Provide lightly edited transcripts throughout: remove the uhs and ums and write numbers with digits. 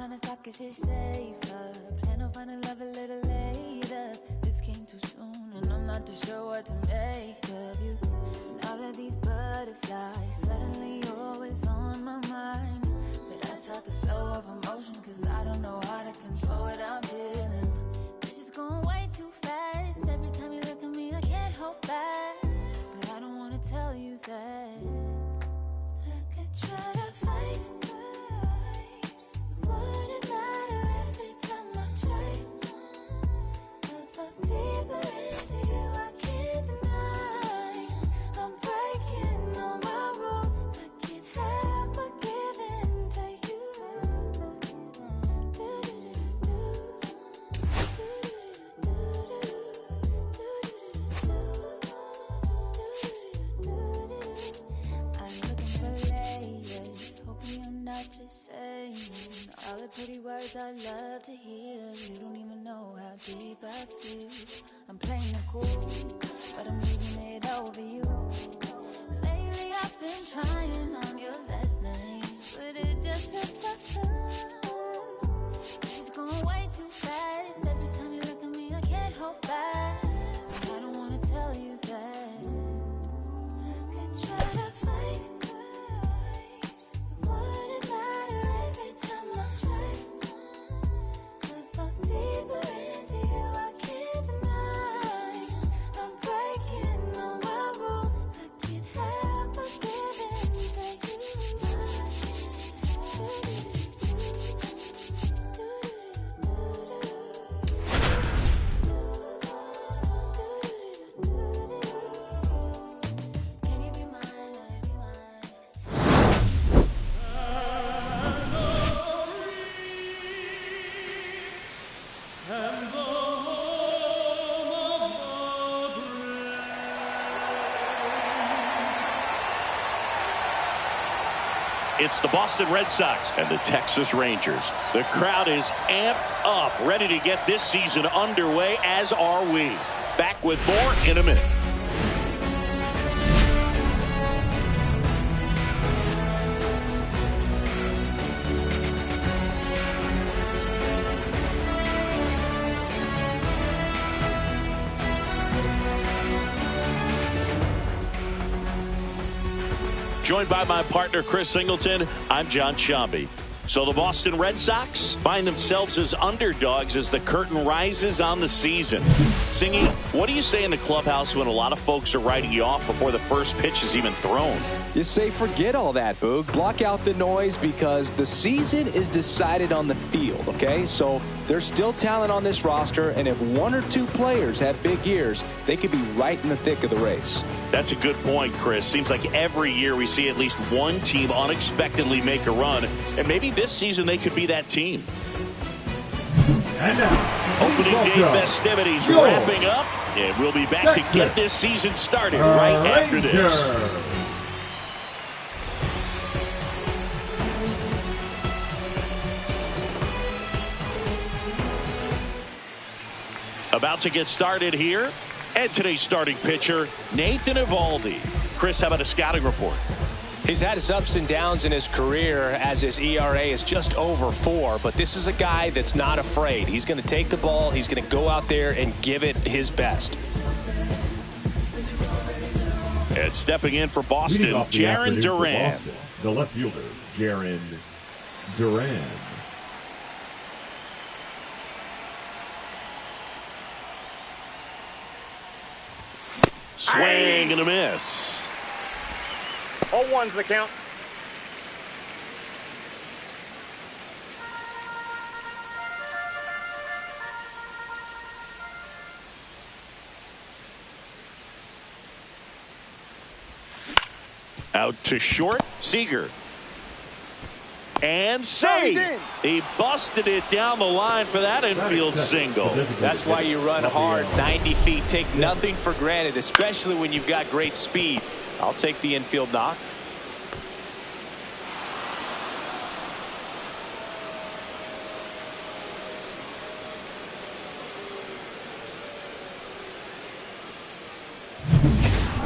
trying to stop, guess it's safer. Plan on finding love a little later. This came too soon, and I'm not too sure what to make of you. And all of these butterflies, suddenly you're always on my mind. But I stop the flow of emotion, cause I don't know how to control what I'm feeling. This is going way too fast. Every time you look at me, I can't hold back. But I don't wanna tell you that. I could try to fight. It wouldn't matter every time I try. If I deeper into you, I can't deny. I'm breaking all my rules. I can't help but give in to you. I'm looking for layers, hoping you're not just saying all the pretty words I love to hear. You don't even know how deep I feel. I'm playing it cool, but I'm leaving it over you. Lately I've been trying on your last name, but it just hurts so soon. She's going way too fast. Every time you look at me, I can't hold back. But I don't wanna tell you that. I could try to fight. It wouldn't matter every time I try. If I deeper into you, I can't deny. I'm breaking all my rules. I can't help but give in to Can you be mine? Will you be mine? It's the Boston Red Sox and the Texas Rangers. The crowd is amped up, ready to get this season underway, as are we. Back with more in a minute. Joined by my partner, Chris Singleton, I'm John Sciambi. So the Boston Red Sox find themselves as underdogs as the curtain rises on the season. Singy, what do you say in the clubhouse when a lot of folks are writing you off before the first pitch is even thrown? You say forget all that, Boog. Block out the noise because the season is decided on the field, okay? So there's still talent on this roster, and if one or two players have big years, they could be right in the thick of the race. That's a good point, Chris. Seems like every year we see at least one team unexpectedly make a run, and maybe this season they could be that team. And now, Opening day festivities wrapping up, and we'll be back to get this season started right after this. About to get started here, and today's starting pitcher, Nathan Eovaldi. Chris, how about a scouting report? He's had his ups and downs in his career as his ERA is just over 4, but this is a guy that's not afraid. He's going to take the ball, he's going to go out there and give it his best. And stepping in for Boston, Jarren Duran. The left fielder, Jarren Duran. Swing and a miss. 0-1's the count. Out to short, Seager. And save. He busted it down the line for that infield single. That's why you run hard, 90 feet. Take nothing for granted, especially when you've got great speed. I'll take the infield knock.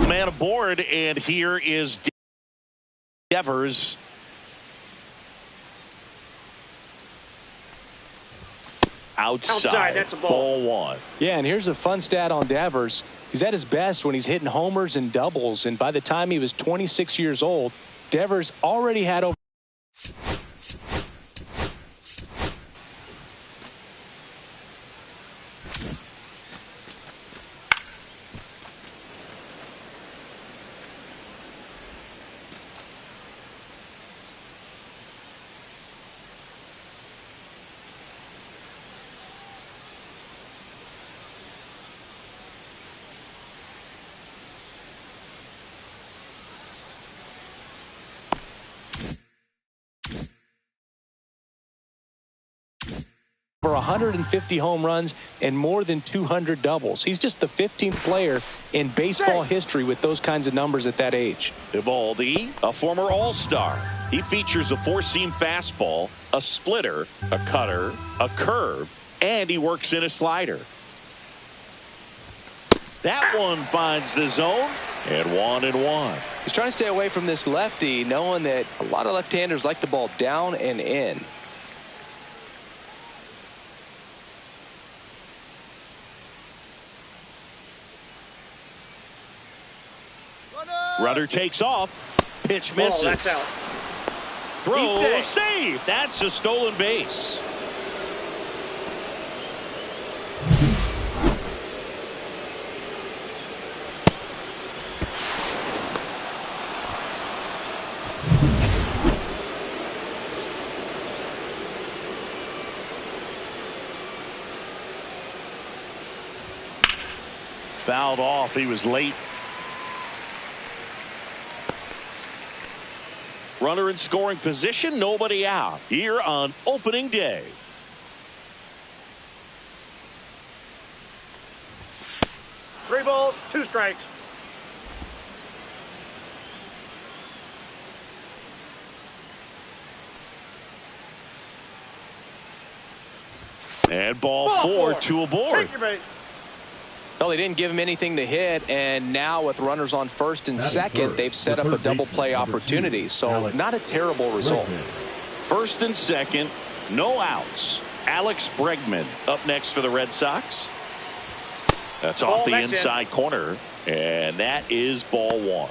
Man aboard, and here is Devers. outside. That's a ball. Ball 1. Yeah, and here's a fun stat on Devers. He's at his best when he's hitting homers and doubles, and by the time he was 26 years old, Devers already had over for 150 home runs and more than 200 doubles. He's just the 15th player in baseball history with those kinds of numbers at that age. Eovaldi, a former All-Star. He features a four-seam fastball, a splitter, a cutter, a curve, and he works in a slider. That one finds the zone, and 1-1. He's trying to stay away from this lefty, knowing that a lot of left-handers like the ball down and in. Runner takes off. Pitch misses. Oh, that's out. Throw, save. That's a stolen base. Fouled off. He was late. Runner in scoring position, nobody out here on opening day. Three balls, 2 strikes. And ball 4, 2 aboard. Take your bait. Well, they didn't give him anything to hit, and now with runners on first and second, they've set up a double play opportunity. So not a terrible result. First and second, no outs. Alex Bregman up next for the Red Sox. That's off the inside corner, and that is ball 1.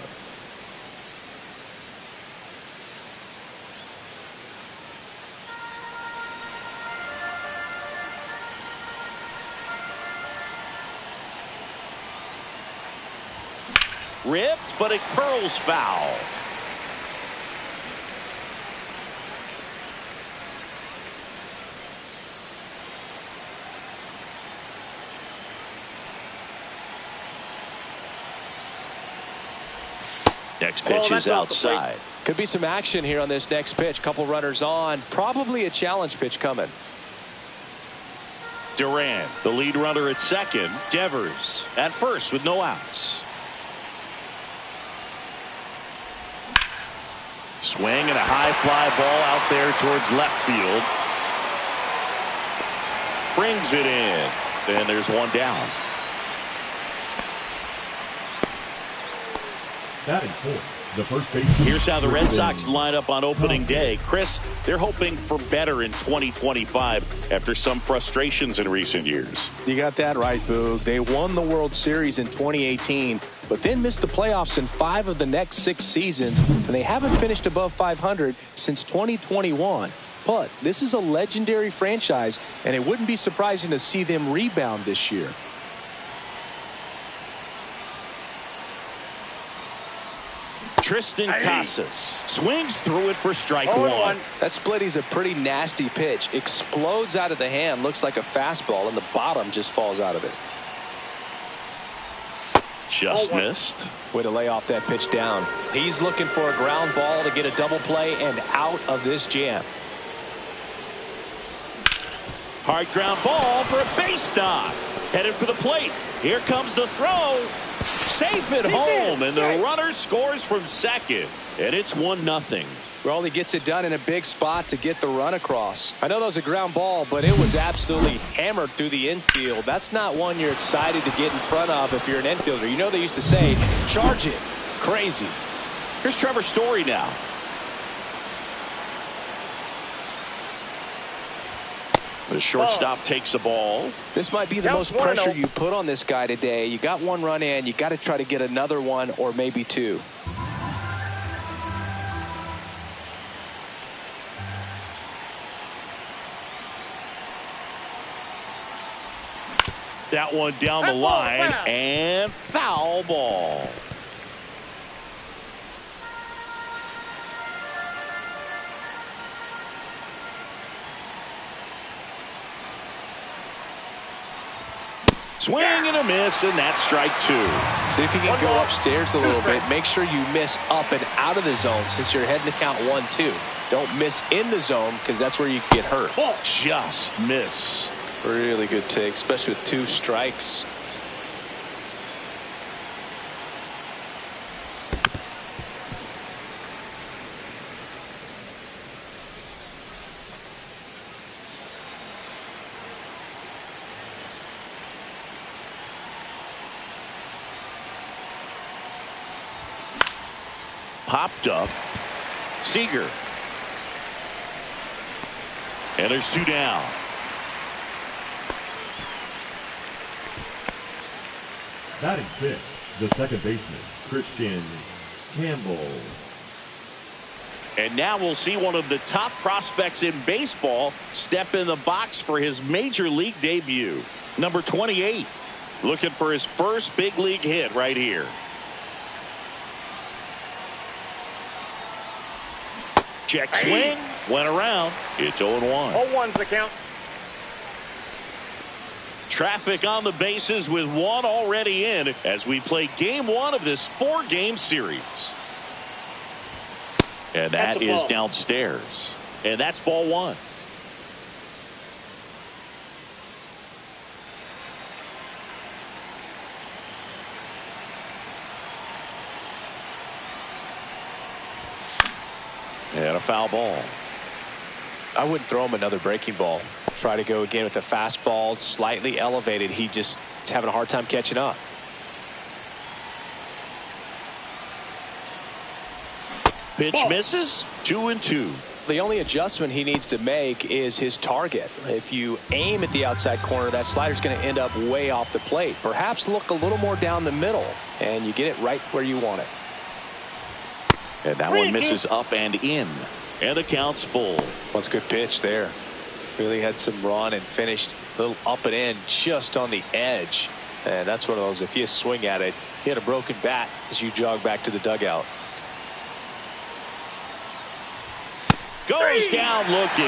Ripped, but it curls foul. Next pitch is outside. Could be some action here on this next pitch. Couple runners on. Probably a challenge pitch coming. Duran, the lead runner at second. Devers at first with no outs. Swing and a high fly ball out there towards left field. Brings it in. And there's one down. Batting fourth, the first baseman. Here's how the Red Sox line up on opening day. Chris, they're hoping for better in 2025 after some frustrations in recent years. You got that right, Boog. They won the World Series in 2018, but then missed the playoffs in 5 of the next 6 seasons, and they haven't finished above 500 since 2021. But this is a legendary franchise, and it wouldn't be surprising to see them rebound this year. Tristan Casas swings through it for strike 1. That splitty's a pretty nasty pitch. Explodes out of the hand, looks like a fastball, and the bottom just falls out of it. Just missed. Way to lay off that pitch down. He's looking for a ground ball to get a double play and out of this jam. Hard ground ball for a base knock. Headed for the plate. Here comes the throw. Safe at home, and the runner scores from second, and it's 1-0. Well, he gets it done in a big spot to get the run across. I know that was a ground ball, but it was absolutely hammered through the infield. That's not one you're excited to get in front of if you're an infielder. You know they used to say, charge it. Crazy. Here's Trevor Story now. The shortstop takes the ball. This might be the most pressure you put on this guy today. You got one run in. You got to try to get another one or maybe two. That one down the line and foul ball. Swing and a miss, and that's strike two. See if you can go upstairs a little bit. Make sure you miss up and out of the zone since you're heading to count 1-2. Don't miss in the zone because that's where you get hurt. Just missed. Really good take, especially with 2 strikes. Popped up. Seager. And there's 2 down. Batting 6th, the second baseman, Christian Campbell. And now we'll see one of the top prospects in baseball step in the box for his major league debut. Number 28, looking for his first big league hit right here. Check swing, went around. It's 0-1. 0-1's the count. Traffic on the bases with one already in as we play game 1 of this 4-game series. And that is downstairs. And that's ball 1. And a foul ball. I wouldn't throw him another breaking ball. Try to go again with the fastball, slightly elevated. He just is having a hard time catching up. Pitch misses. 2-2. The only adjustment he needs to make is his target. If you aim at the outside corner, that slider's going to end up way off the plate. Perhaps look a little more down the middle, and you get it right where you want it. And that one misses up and in. And the count's full. Well, it's a good pitch there. Really had some run and finished a little up and in just on the edge. And that's one of those, if you swing at it, hit a broken bat as you jog back to the dugout. Goes down looking.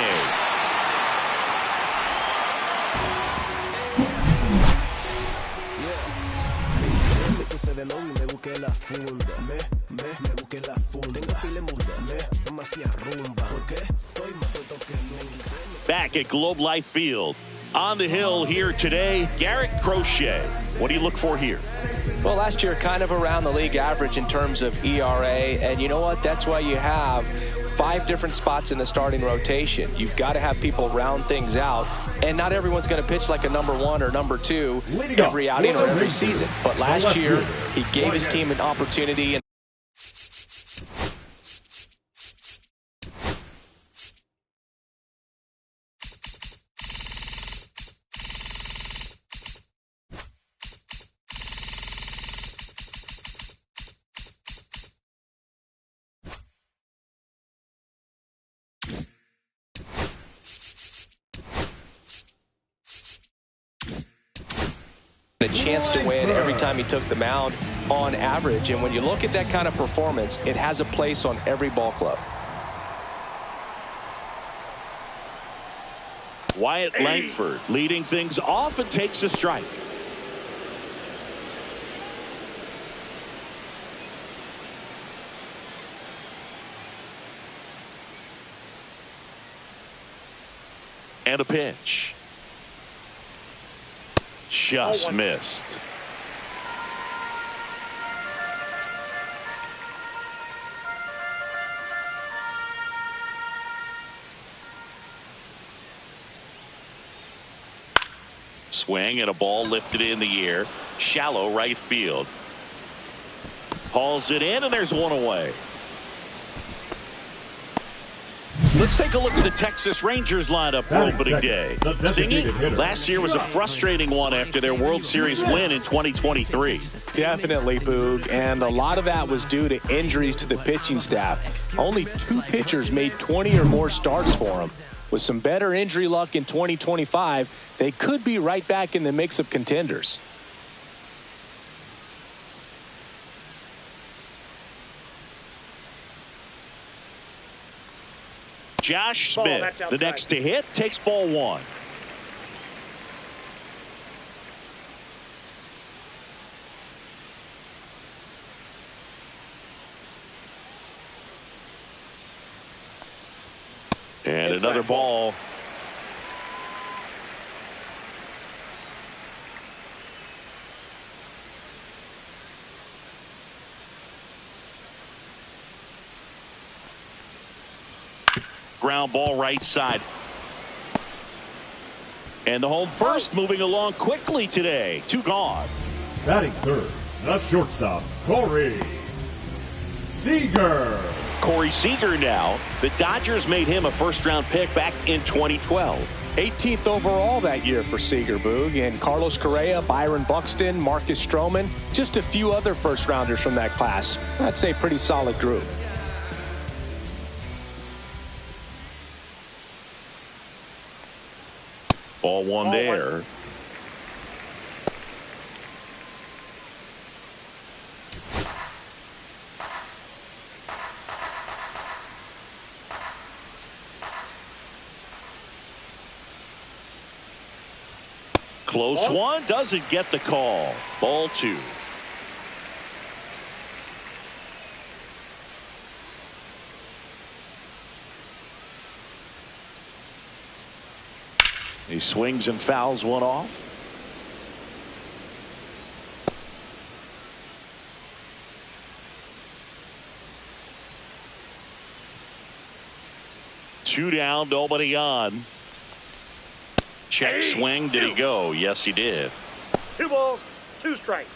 Back at Globe Life Field. On the hill here today, Garrett Crochet. What do you look for here? Well, last year kind of around the league average in terms of ERA. And you know what? That's why you have 5 different spots in the starting rotation. You've got to have people round things out. And not everyone's going to pitch like a number 1 or number 2 every outing or every season. But last year, he gave his team an opportunity. And a chance to win every time he took the mound on average. And when you look at that kind of performance, it has a place on every ball club. Wyatt Langford leading things off and takes a strike. And a pitch. Just missed. Swing and a ball lifted in the air. Shallow right field. Hauls it in and there's one away. The Let's take a look at the Texas Rangers lineup for opening day. Singy, last year was a frustrating one after their World Series win in 2023. Definitely, Boog, and a lot of that was due to injuries to the pitching staff. Only 2 pitchers made 20 or more starts for him. With some better injury luck in 2025, they could be right back in the mix of contenders. Josh Smith, the next to hit, takes ball 1. And another ball. Ground ball right side. And the home first moving along quickly today. 2 gone. Batting third, the shortstop, Corey Seager. Corey Seager now. The Dodgers made him a first-round pick back in 2012. 18th overall that year for Seager, Boog, and Carlos Correa, Byron Buxton, Marcus Stroman, just a few other first-rounders from that class. I'd say pretty solid group. Ball 1 there. Close one, doesn't get the call. Ball 2. He swings and fouls one off. Two down, nobody on. Check swing. Did he go? Yes, he did. 2 balls, 2 strikes.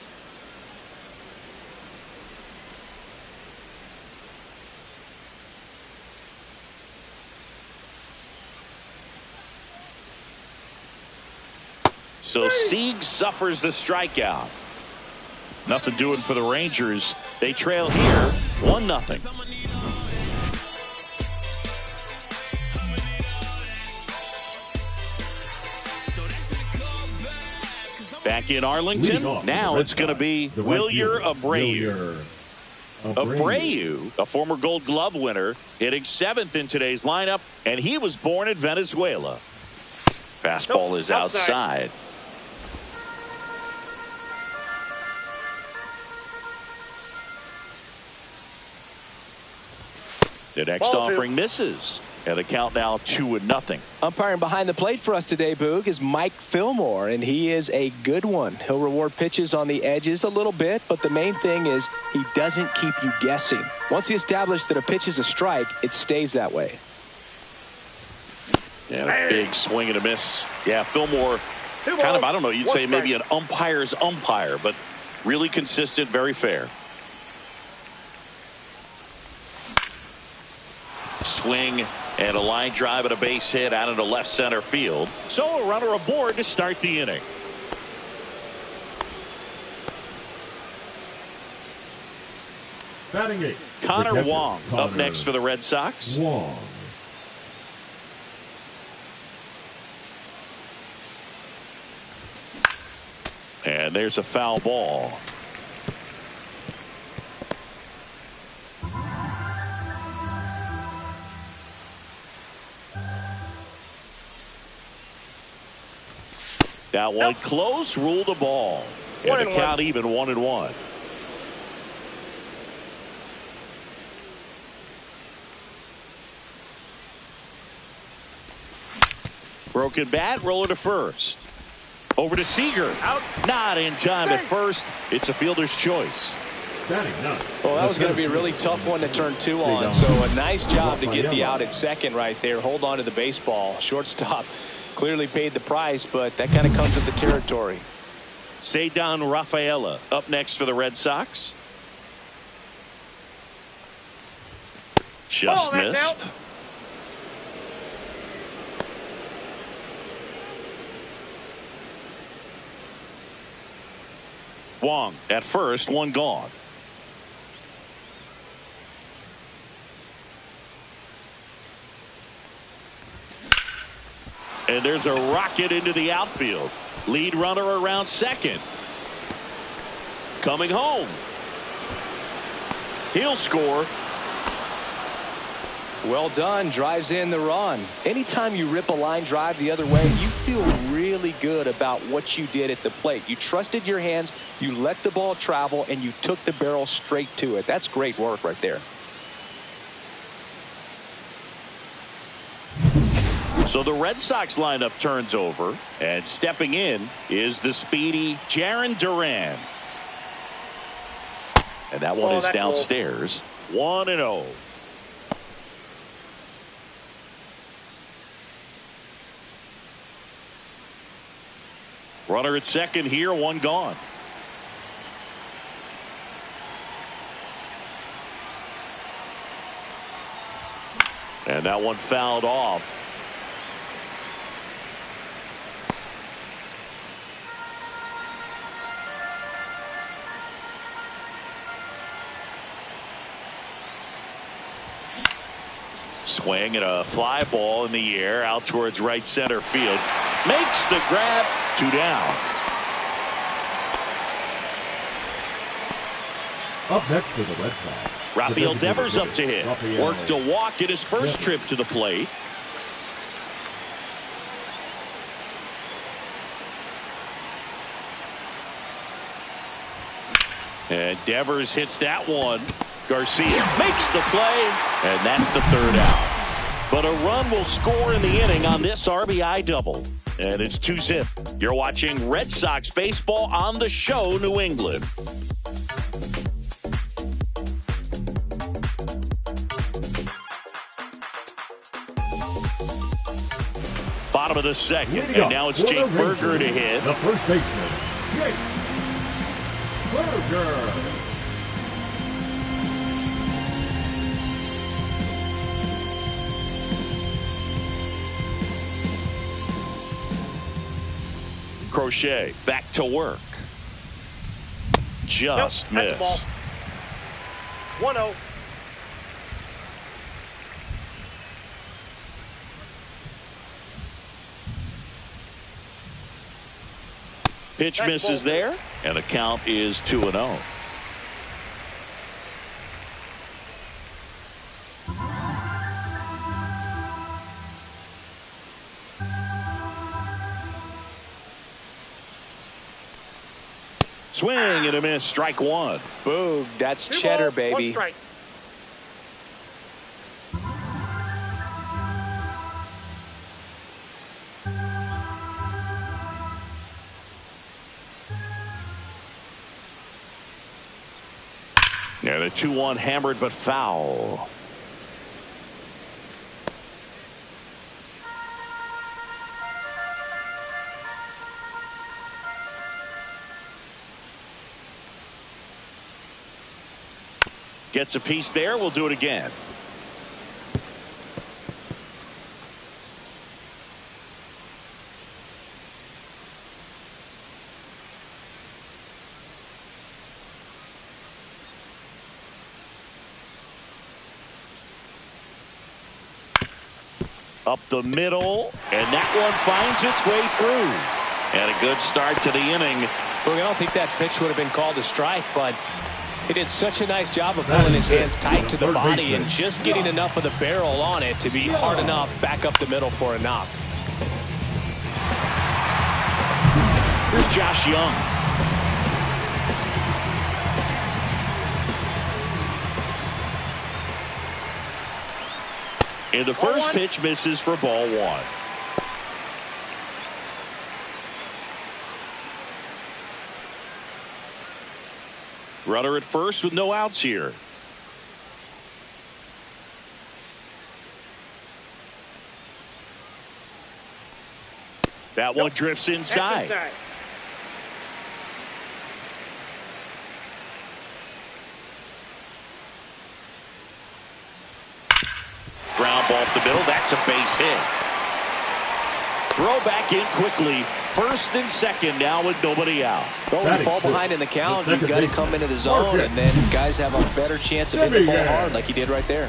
So Sieg suffers the strikeout. Nothing doing for the Rangers. They trail here 1-0. Back in Arlington. Now it's going to be Wilyer Abreu. Abreu, a former Gold Glove winner, hitting 7th in today's lineup, and he was born in Venezuela. Fastball is outside. The next offering misses. And the count now 2-0. Umpiring behind the plate for us today, Boog, is Mike Fillmore, and he is a good one. He'll reward pitches on the edges a little bit, but the main thing is he doesn't keep you guessing. Once he establishes that a pitch is a strike, it stays that way. Yeah, a big swing and a miss. Yeah, Fillmore, kind of, I don't know, you'd say maybe an umpire's umpire, but really consistent, very fair. Swing and a line drive and a base hit out into left center field. So a runner aboard to start the inning. Batting 8. Connor Wong up next for the Red Sox. Wong. And there's a foul ball. That one close, ruled the ball. And the count even 1-1. Broken bat, roller to first. Over to Seager. Out. Not in time at first. It's a fielder's choice. Well, that was going to be a really tough one to turn 2 on. So a nice job to get the out at second right there. Hold on to the baseball. Shortstop clearly paid the price, but that kind of comes with the territory. Ceddanne Rafaela up next for the Red Sox. Just missed. Swung at first, one gone. And there's a rocket into the outfield. Lead runner around second. Coming home. He'll score. Well done. Drives in the run. Anytime you rip a line drive the other way, you feel really good about what you did at the plate. You trusted your hands, you let the ball travel, and you took the barrel straight to it. That's great work right there. So the Red Sox lineup turns over, and stepping in is the speedy Jarren Duran. And that one is downstairs. 1-0. Runner at second here, one gone. And that one fouled off. Swing and a fly ball in the air out towards right center field. Makes the grab. 2 down. Up next for the Red Sox, Rafael Devers up to hit. Worked a walk in his first trip to the plate. And Devers hits that one. Garcia makes the play, and that's the 3rd out. But a run will score in the inning on this RBI double. And it's 2-zip. You're watching Red Sox baseball on the show, New England. Bottom of the second, and now it's Jake Burger to hit. The first baseman, Jake Burger. Crochet back to work. Just missed. 1-0. Pitch misses there, and the count is 2-0. Swing and a miss, strike one. Boog, that's cheddar, baby. 1 strike. And a 2-1 hammered but foul. Gets a piece there. We'll do it again. Up the middle, and that one finds its way through. And a good start to the inning. Look, I don't think that pitch would have been called a strike, but he did such a nice job of pulling his hands tight to the body and just getting enough of the barrel on it to be hard enough back up the middle for a knock. Here's Josh Young. And the first pitch misses for ball one. Runner at first with no outs here. That one drifts inside. Ground ball up the middle. That's a base hit. Throw back in quickly. First and second now with nobody out. Well, when you fall behind in the count, you've got to come into the zone, and then guys have a better chance of hitting the ball hard like he did right there.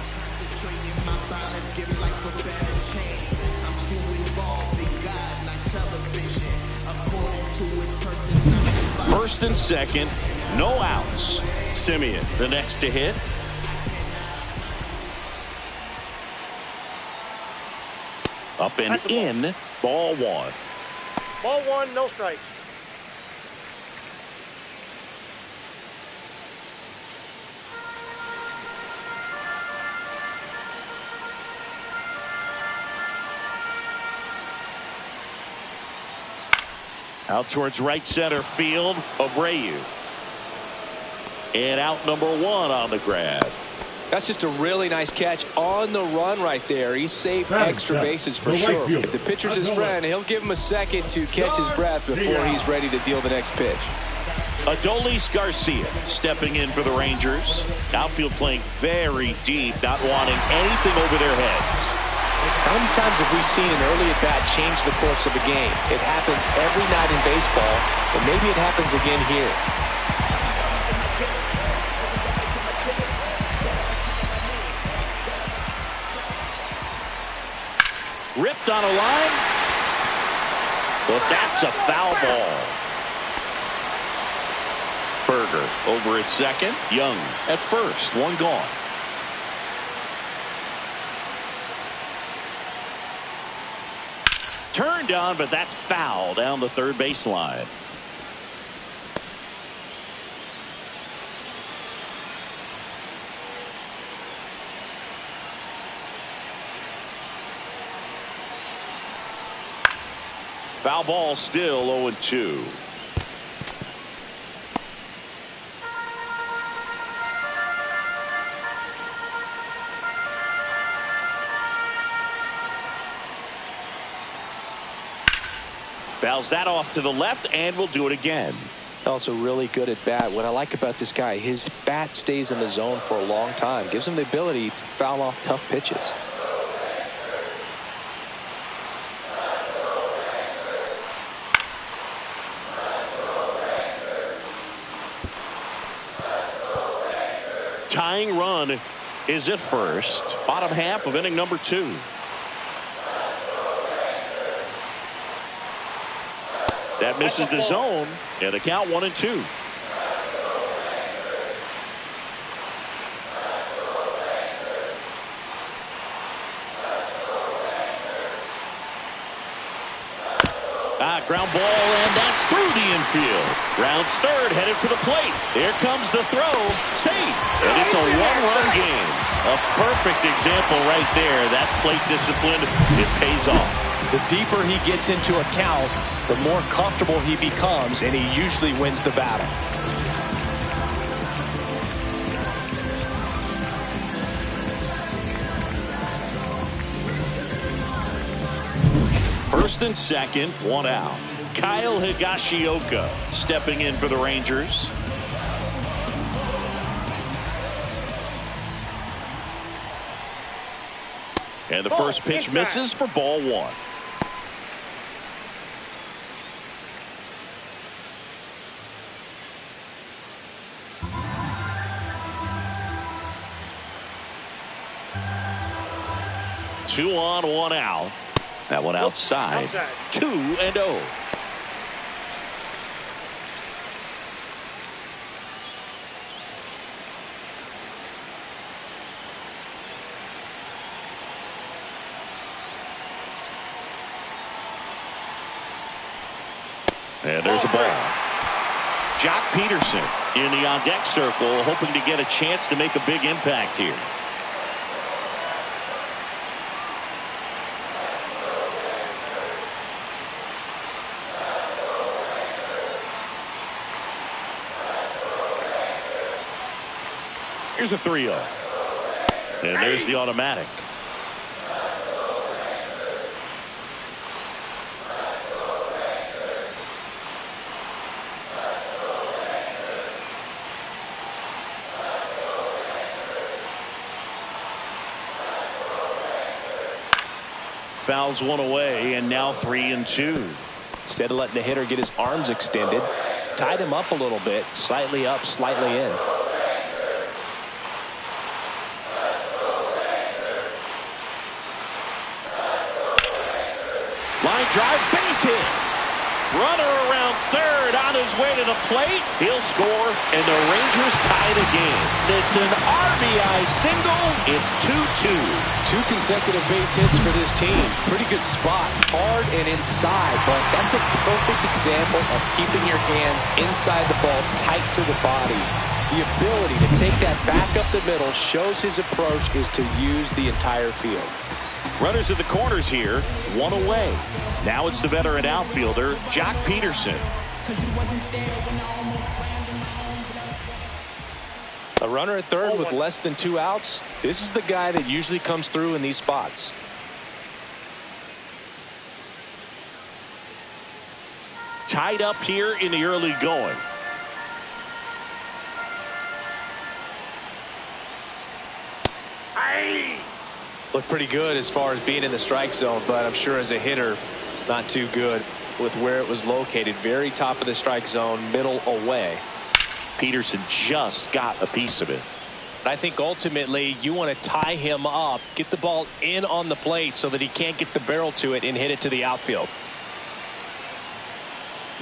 First and second, no outs. Simeon, the next to hit. Up and in, ball one. Ball one, no strikes. Out towards right center field, Abreu. And out number one on the grab. That's just a really nice catch on the run right there. He saved extra bases for sure. If the pitcher's his friend, he'll give him a second to catch his breath before he's ready to deal the next pitch. Adolis Garcia stepping in for the Rangers. Outfield playing very deep, not wanting anything over their heads. How many times have we seen an early at-bat change the course of a game? It happens every night in baseball, and maybe it happens again here. Ripped on a line, but that's a foul ball. Berger over at second, Young at first, one gone. Turned on, but that's foul down the third baseline. Foul ball, still 0-2. Fouls that off to the left, and will do it again. Also really good at bat. What I like about this guy, his bat stays in the zone for a long time. Gives him the ability to foul off tough pitches. Tying run is at first. Bottom half of inning number 2. That misses the zone, and the count 1-2. Ground ball, and that's through the infield. Rounds third, headed for the plate. Here comes the throw. Safe. And it's a one-run game. A perfect example right there. That plate discipline, it pays off. The deeper he gets into a count, the more comfortable he becomes, and he usually wins the battle. First and second, one out. Kyle Higashioka stepping in for the Rangers. And the first pitch misses for ball one. Two on, one out. That one outside. 2-0. And there's a ball. Jock Peterson in the on-deck circle, hoping to get a chance to make a big impact here. Here's a 3-0. And there's the automatic. Fouls one away, and now 3-2. Instead of letting the hitter get his arms extended, tied him up a little bit, slightly up, slightly in. Line drive, base hit. Runner around third on his way to the plate. He'll score, and the Rangers tie the game. It's an RBI single. It's 2-2. 2 consecutive base hits for this team. Pretty good spot, hard and inside, but that's a perfect example of keeping your hands inside the ball, tight to the body. The ability to take that back up the middle shows his approach is to use the entire field. Runners at the corners here, 1 away. Now it's the veteran outfielder, Jock Peterson. A runner at third with less than 2 outs. This is the guy that usually comes through in these spots. Tied up here in the early going. Looked pretty good as far as being in the strike zone, but I'm sure as a hitter, not too good with where it was located. Very top of the strike zone, middle away. Peterson just got a piece of it. I think ultimately you want to tie him up, get the ball in on the plate so that he can't get the barrel to it and hit it to the outfield.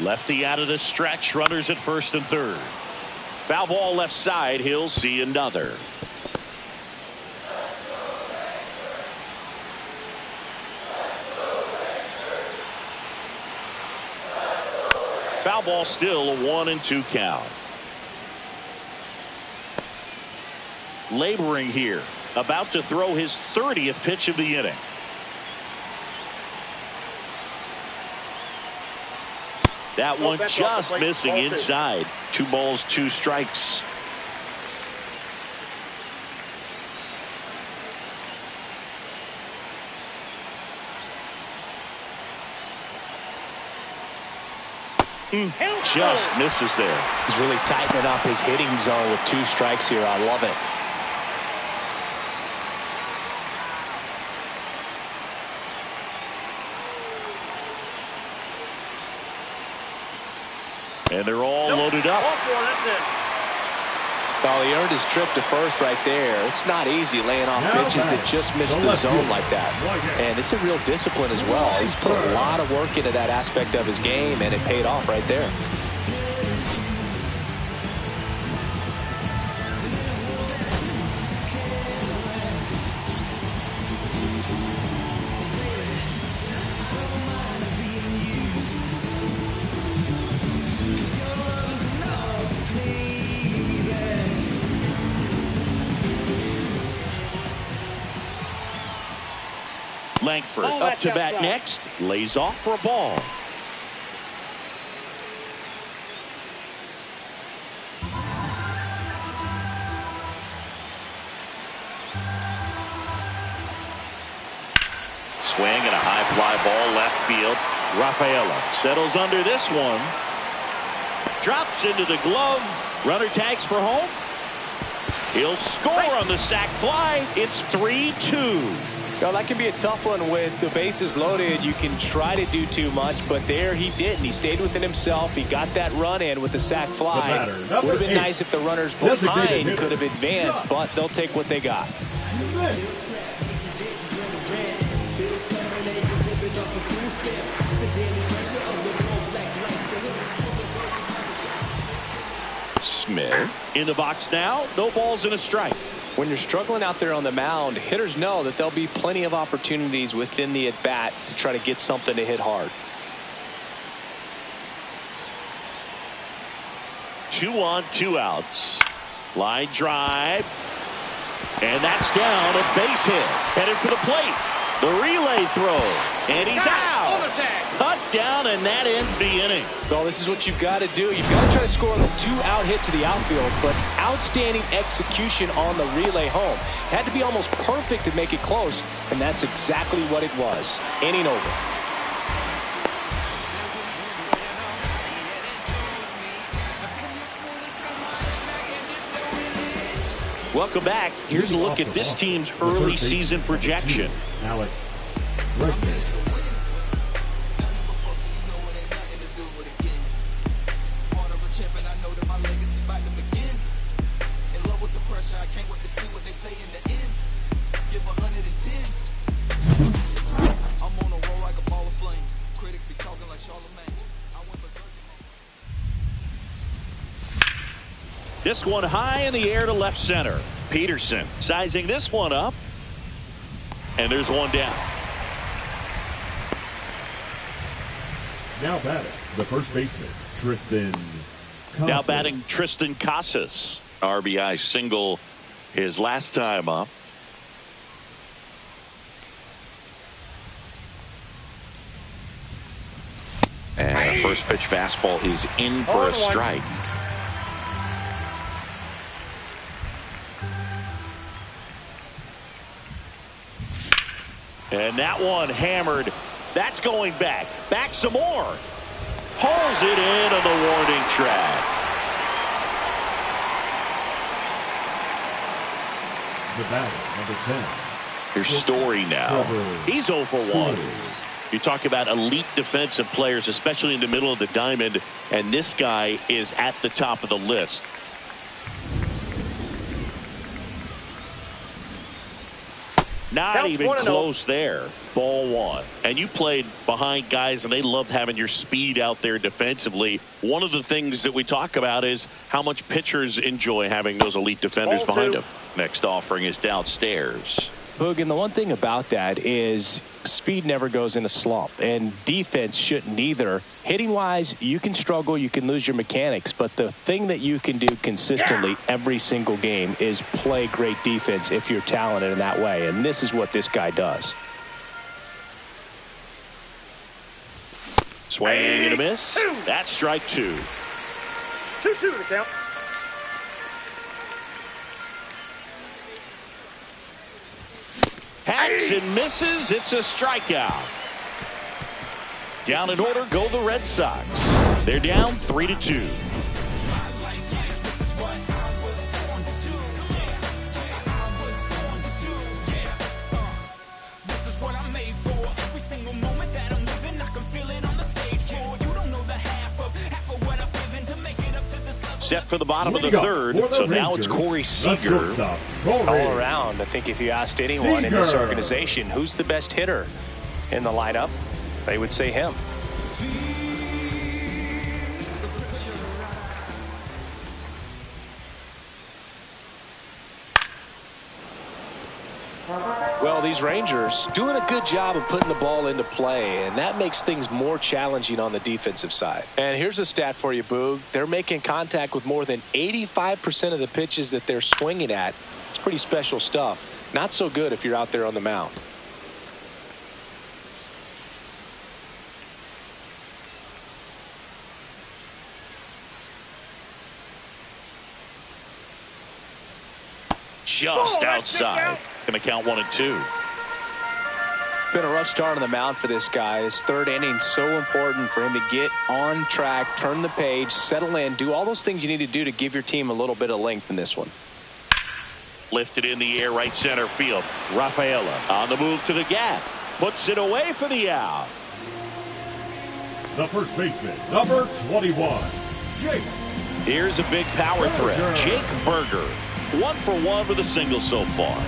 Lefty out of the stretch, runners at first and third. Foul ball left side, he'll see another. Foul ball, still a 1-2 count. Laboring here, about to throw his 30th pitch of the inning. That one just missing inside. 2 balls, 2 strikes. Just misses there. He's really tightening up his hitting zone with 2 strikes here. I love it. And they're all loaded up. Well, he earned his trip to first right there. It's not easy laying off pitches that just miss the zone like that. And it's a real discipline as well. He's put a lot of work into that aspect of his game, and it paid off right there. Langford up to bat next, lays off for a ball. Swing and a high fly ball left field. Rafaela settles under this one. Drops into the glove. Runner tags for home. He'll score on the sac fly. It's 3-2. Well, that can be a tough one with the bases loaded. You can try to do too much, but there he didn't. He stayed within himself. He got that run in with the sac fly. Would have been nice if the runners behind could have advanced, but they'll take what they got. Smith in the box now. No balls and a strike. When you're struggling out there on the mound, hitters know that there'll be plenty of opportunities within the at-bat to try to get something to hit hard. 2 on, 2 outs. Line drive. And that's down, a base hit. Headed for the plate. The relay throw. And he's out. Cut down, and that ends the inning. Well, this is what you've got to do. You've got to try to score a 2-out hit to the outfield, but outstanding execution on the relay home. Had to be almost perfect to make it close, and that's exactly what it was. Inning over. Welcome back. Here's a look at this team's early season projection. Alex Bregman. This one high in the air to left center. Peterson sizing this one up. And there's one down. Now batting, the first baseman, Triston Casas. Now batting Triston Casas. RBI single his last time up. And a first pitch fastball is in for a strike. And that one hammered. That's going back. Back some more. Hauls it in on the warning track. The batter, number 10. Here's Story now. He's 0 for 1. You talk about elite defensive players, especially in the middle of the diamond, and this guy is at the top of the list. Not even close there. Ball one. And you played behind guys, and they loved having your speed out there defensively. One of the things that we talk about is how much pitchers enjoy having those elite defenders behind them. Next offering is downstairs. Boog, and the one thing about that is speed never goes in a slump, and defense shouldn't either. Hitting-wise, you can struggle, you can lose your mechanics, but the thing that you can do consistently every single game is play great defense if you're talented in that way, and this is what this guy does. Swing and a miss. That's strike 2. 2-2 to count. Hacks and misses. It's a strikeout. Down in order go the Red Sox. They're down 3-2. Set for the bottom of the third, so now it's Corey Seager. All around, I think if you asked anyone in this organization who's the best hitter in the lineup, they would say him. Well, these Rangers doing a good job of putting the ball into play, and that makes things more challenging on the defensive side. And here's a stat for you, Boog. They're making contact with more than 85% of the pitches that they're swinging at. It's pretty special stuff. Not so good if you're out there on the mound. Just outside. Going to count 1 and 2. Been a rough start on the mound for this guy. This third inning so important for him to get on track, turn the page, settle in, do all those things you need to do to give your team a little bit of length in this one. Lifted in the air, right center field. Rafaela on the move to the gap. Puts it away for the out. The first baseman, number 21, Jake. Here's a big power threat. Jake Burger. 1 for 1 with a single so far.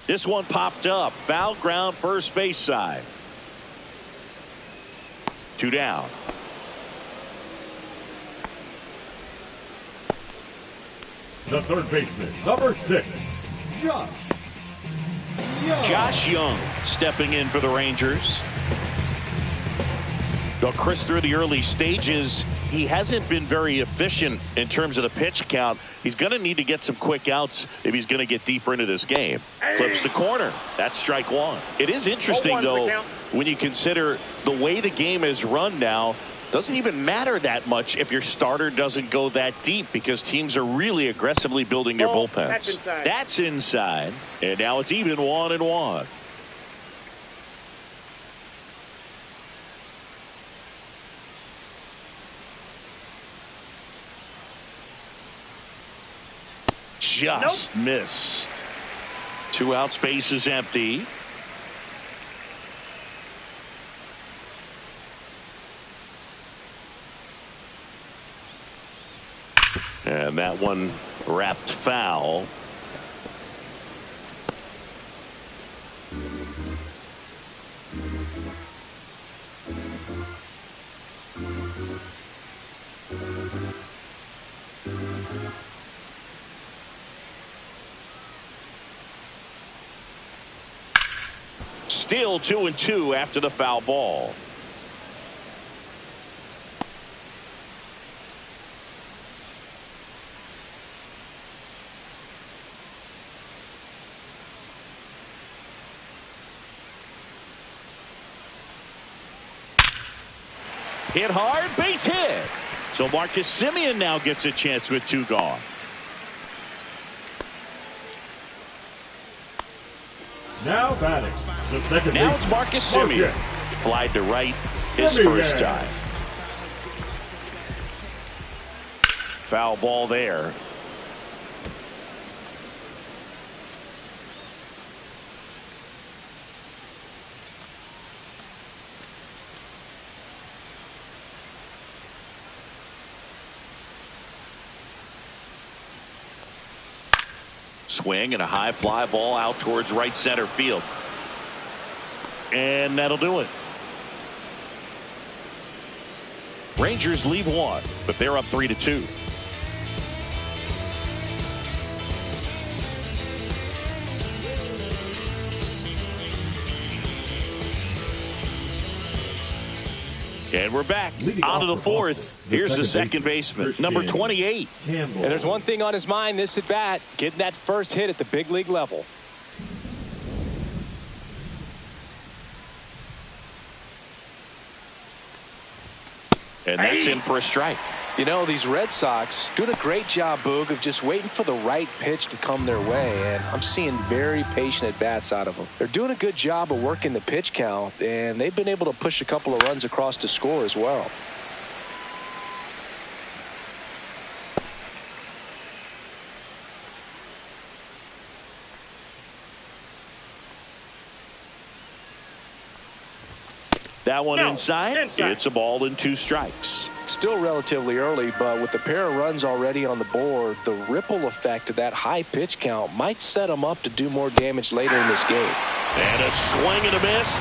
This one popped up. Foul ground, first base side. 2 down. The third baseman, number 6, Josh Young. Josh Young stepping in for the Rangers. Well, Chris, through the early stages, he hasn't been very efficient in terms of the pitch count. He's going to need to get some quick outs if he's going to get deeper into this game. Clips the corner. That's strike 1. It is interesting, though, when you consider the way the game is run now. Doesn't even matter that much if your starter doesn't go that deep, because teams are really aggressively building their bullpens. That's inside. That's inside. And now it's even 1-1. Just missed. 2 out, space is empty. And that one wrapped foul. Still 2-2 after the foul ball. Hit hard, base hit. So Marcus Semien now gets a chance with 2 gone. Now batting, the second Now baseman, it's Marcus Semien. Flied to right his Semien. first time. Foul ball there. Swing and a high fly ball out towards right center field. And that'll do it. Rangers leave 1, but they're up 3-2. And we're back on to the 4th. Here's the second baseman, number 28. Campbell. And there's one thing on his mind this at bat, getting that first hit at the big league level. And that's in for a strike. You know, these Red Sox doing a great job, Boog, of just waiting for the right pitch to come their way, and I'm seeing very patient at-bats out of them. They're doing a good job of working the pitch count, and they've been able to push a couple of runs across to score as well. That one No, inside. inside. It's a ball and 2 strikes. Still relatively early, but with the pair of runs already on the board, the ripple effect of that high pitch count might set them up to do more damage later in this game. And a swing and a miss.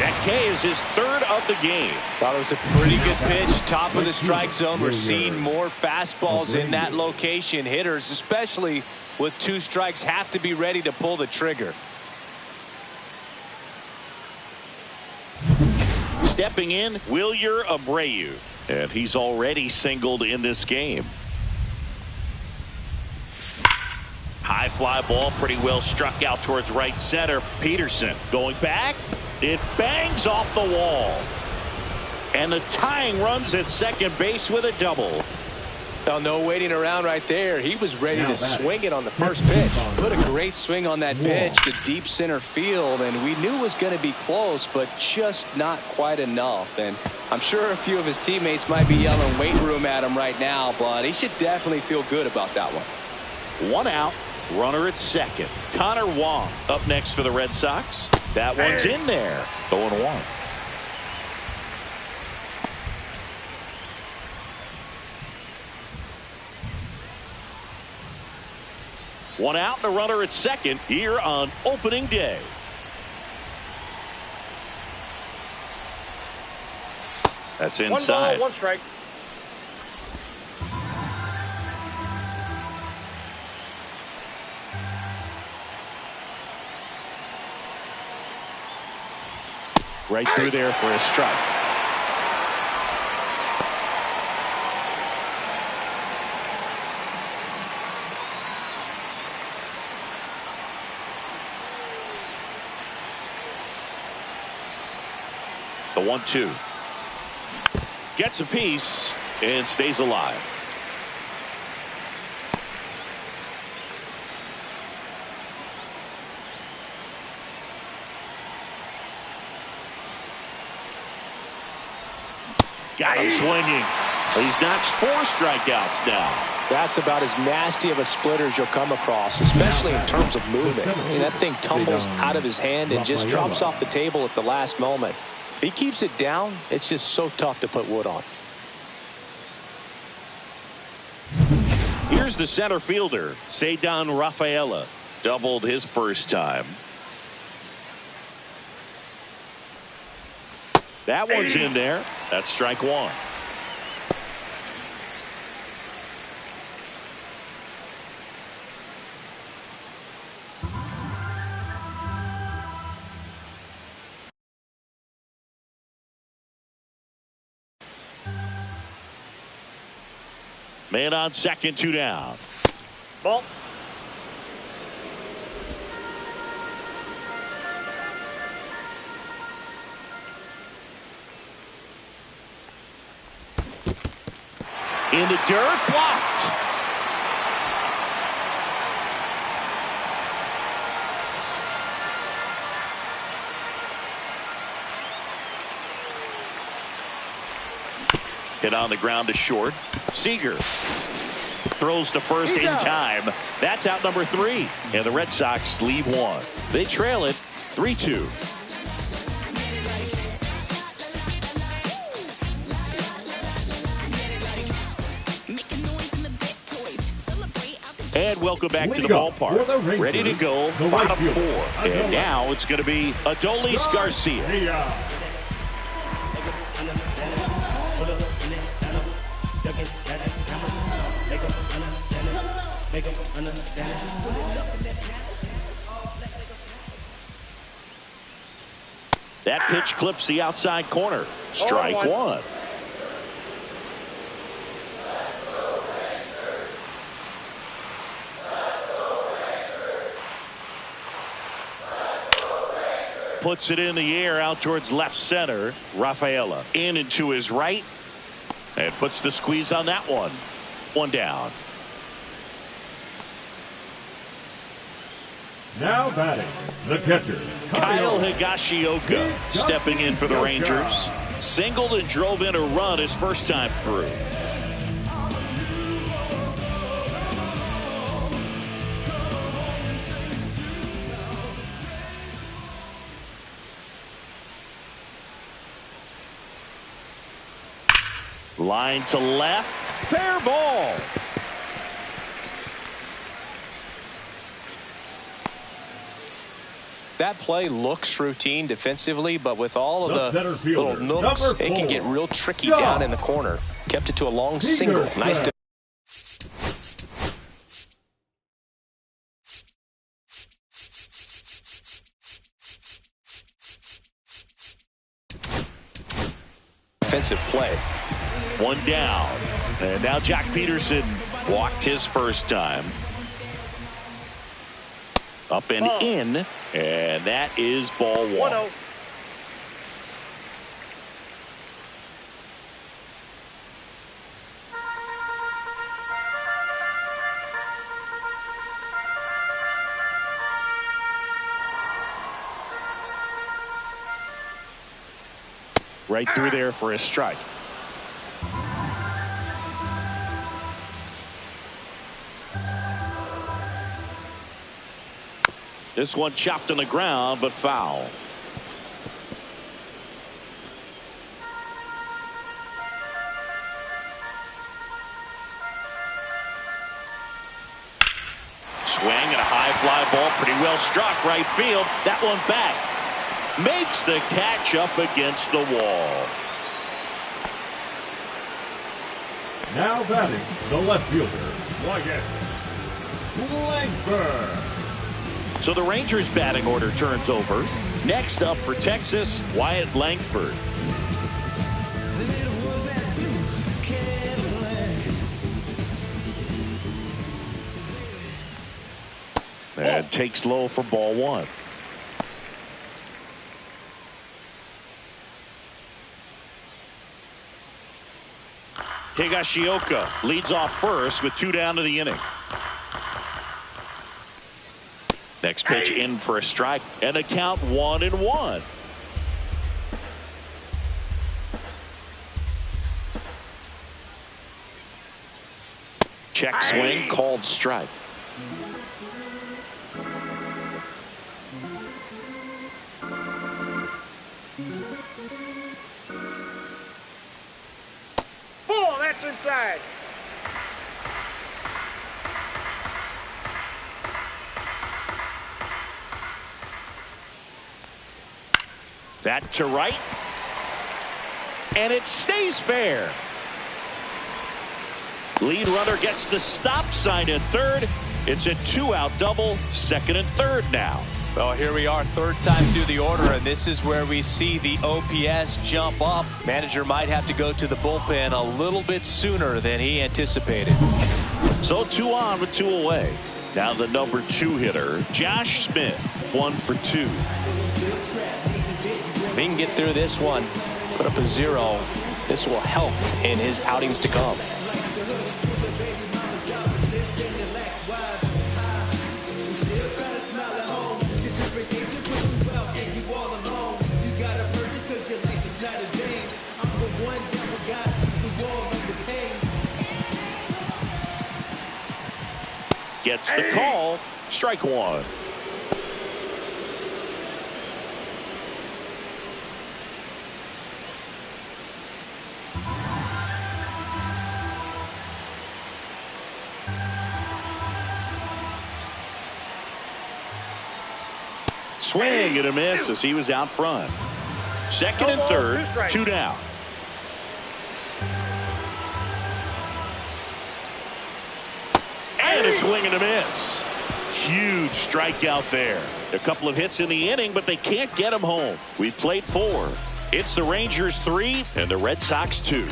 That K is his 3rd of the game. Thought it was a pretty good pitch. Top of the strike zone. We're seeing more fastballs in that location. Hitters, especially with 2 strikes, have to be ready to pull the trigger. Stepping in, Wilyer Abreu. And he's already singled in this game. High fly ball, pretty well struck out towards right center. Peterson going back. It bangs off the wall. And the tying runs at second base with a double. Well, no waiting around right there. He was ready to swing it on the first pitch. Put a great swing on that pitch to deep center field, and we knew it was going to be close, but just not quite enough. And I'm sure a few of his teammates might be yelling weight room at him right now, but he should definitely feel good about that one. 1 out, runner at second. Connor Wong up next for the Red Sox. That one's in there. 0-1. One out and a runner at second here on opening day. That's inside. 1 ball, 1 strike. Right through there for a strike. The 1-2. Gets a piece and stays alive. Got him swinging. He's notched 4 strikeouts now. That's about as nasty of a splitter as you'll come across, especially in terms of movement. I mean, that thing tumbles out of his hand and just drops off the table at the last moment. If he keeps it down, it's just so tough to put wood on. Here's the center fielder, Ceddanne Rafaela. Doubled his first time. That one's in there. That's strike 1. Man on second, 2 down. Ball. In the dirt, blocked. Hit on the ground to short. Seager throws to first in time. That's out number 3. And the Red Sox lead 1. They trail it 3-2. And welcome back to the ballpark. Ready to go, bottom 4. And now it's going to be Adolis Garcia. That pitch clips the outside corner. Strike 1. Puts it in the air out towards left center. Rafaela in and to his right. And puts the squeeze on that one. 1 down. Now batting, the catcher, Kyle Higashioka stepping in for the Rangers. Singled and drove in a run his first time through. Line to left. Fair ball. That play looks routine defensively, but with all of the little nooks, it can get real tricky down in the corner. Kept it to a long single. Nice. Defensive play. 1 down. And now Jack Peterson walked his first time. Up and in. And that is ball 1. 1-0. Right through there for a strike. This one chopped on the ground, but foul. Swing and a high fly ball, pretty well struck right field. That one back. Makes the catch up against the wall. Now batting, the left fielder, Wyatt Langford. So the Rangers batting order turns over. Next up for Texas, Wyatt Langford. And takes low for ball 1. Higashioka leads off first with 2 down to the inning. Next pitch in for a strike and a count 1-1. Check swing, called strike. Ball, that's inside. That to right. And it stays fair. Lead runner gets the stop sign at third. It's a 2-out double, second and third now. Well, here we are, third time through the order, and this is where we see the OPS jump up. Manager might have to go to the bullpen a little bit sooner than he anticipated. So 2 on with 2 away. Now the number 2 hitter, Josh Smith, 1 for 2. If he can get through this one, put up a 0, this will help in his outings to come. Gets the call. Strike 1. Swing and a miss as he was out front. Second and third, 2 down. And a swing and a miss. Huge strikeout there. A couple of hits in the inning, but they can't get him home. We played 4. It's the Rangers 3 and the Red Sox 2.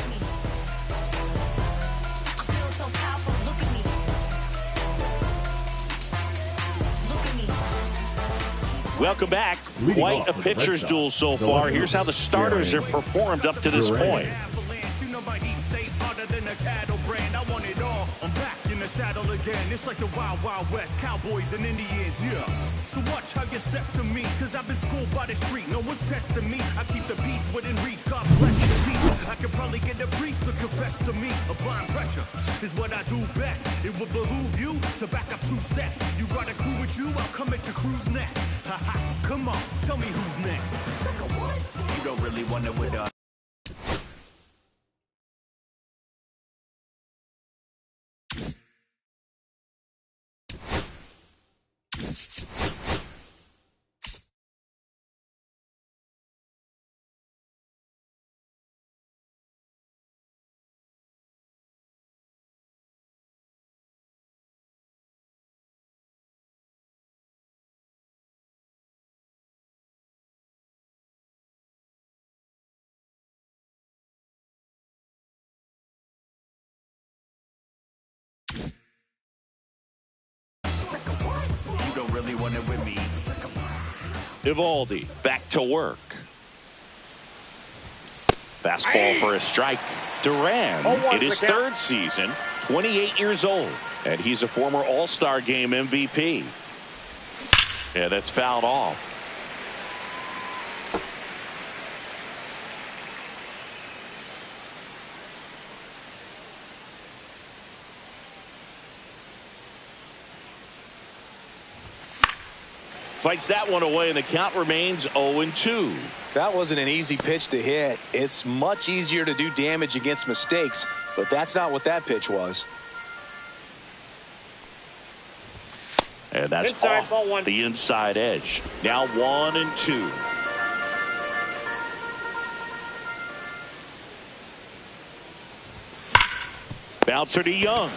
Welcome back. Quite a pitcher's duel so far. Here's how the starters have performed up to this point. Saddle again, it's like the Wild Wild West, Cowboys and Indians, yeah. So watch how you step to me, cause I've been schooled by the street, no one's testing me. I keep the beast within reach, God bless the peace. I could probably get a priest to confess to me. Applying pressure is what I do best. It would behoove you to back up 2 steps. You got a crew with you, I'll come at your crew's neck. Haha, come on, tell me who's next. You don't really want it with us. Really want it with me. Eovaldi back to work. Fastball for a strike. Duran in his 3rd season, 28 years old, and he's a former All-Star Game MVP. Yeah, that's fouled off. Fights that one away, and the count remains 0-2. That wasn't an easy pitch to hit. It's much easier to do damage against mistakes, but that's not what that pitch was. And that's inside, off ball 1. The inside edge. Now 1-2. Bouncer to Young.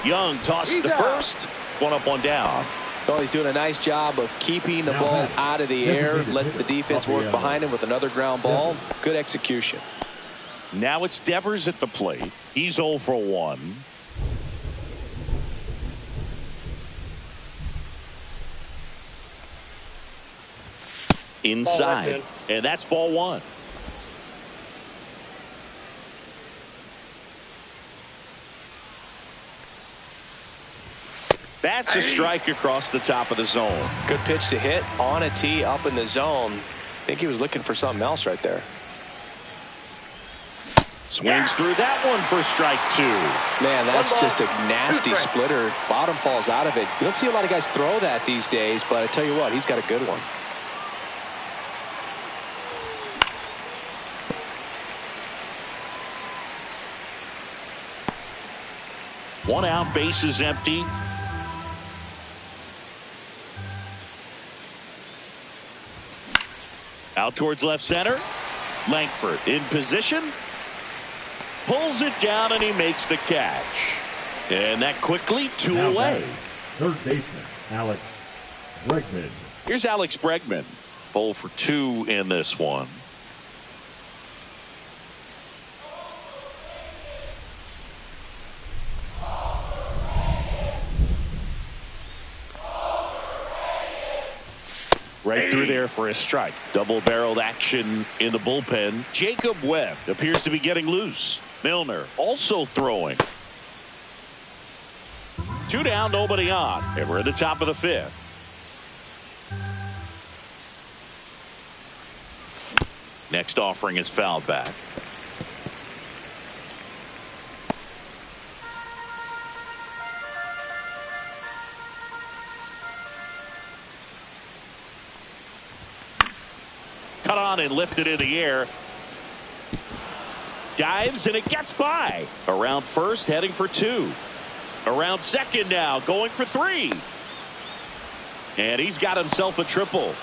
Young tossed to first. 1 up, 1 down. Well, he's doing a nice job of keeping the ball out of the air, lets the defense work behind him with another ground ball. Good execution. Now it's Devers at the plate. He's 0 for 1. Inside. And that's ball 1. That's a strike across the top of the zone. Good pitch to hit on a tee up in the zone. I think he was looking for something else right there. Swings through that one for strike 2. Man, that's just a nasty splitter. Bottom falls out of it. You don't see a lot of guys throw that these days, but I tell you what, he's got a good one. One out, base is empty. Out towards left center. Langford in position. Pulls it down and he makes the catch. And that quickly 2 away. Third baseman Alex Bregman. Here's Alex Bregman. 0 for 2 in this one. Right through there for a strike. Double-barreled action in the bullpen. Jacob Webb appears to be getting loose. Milner also throwing. 2 down, nobody on. And we're at the top of the 5th. Next offering is fouled back. Cut on and lifted in the air. Dives and it gets by. Around first, heading for 2. Around second now, going for 3. And he's got himself a triple.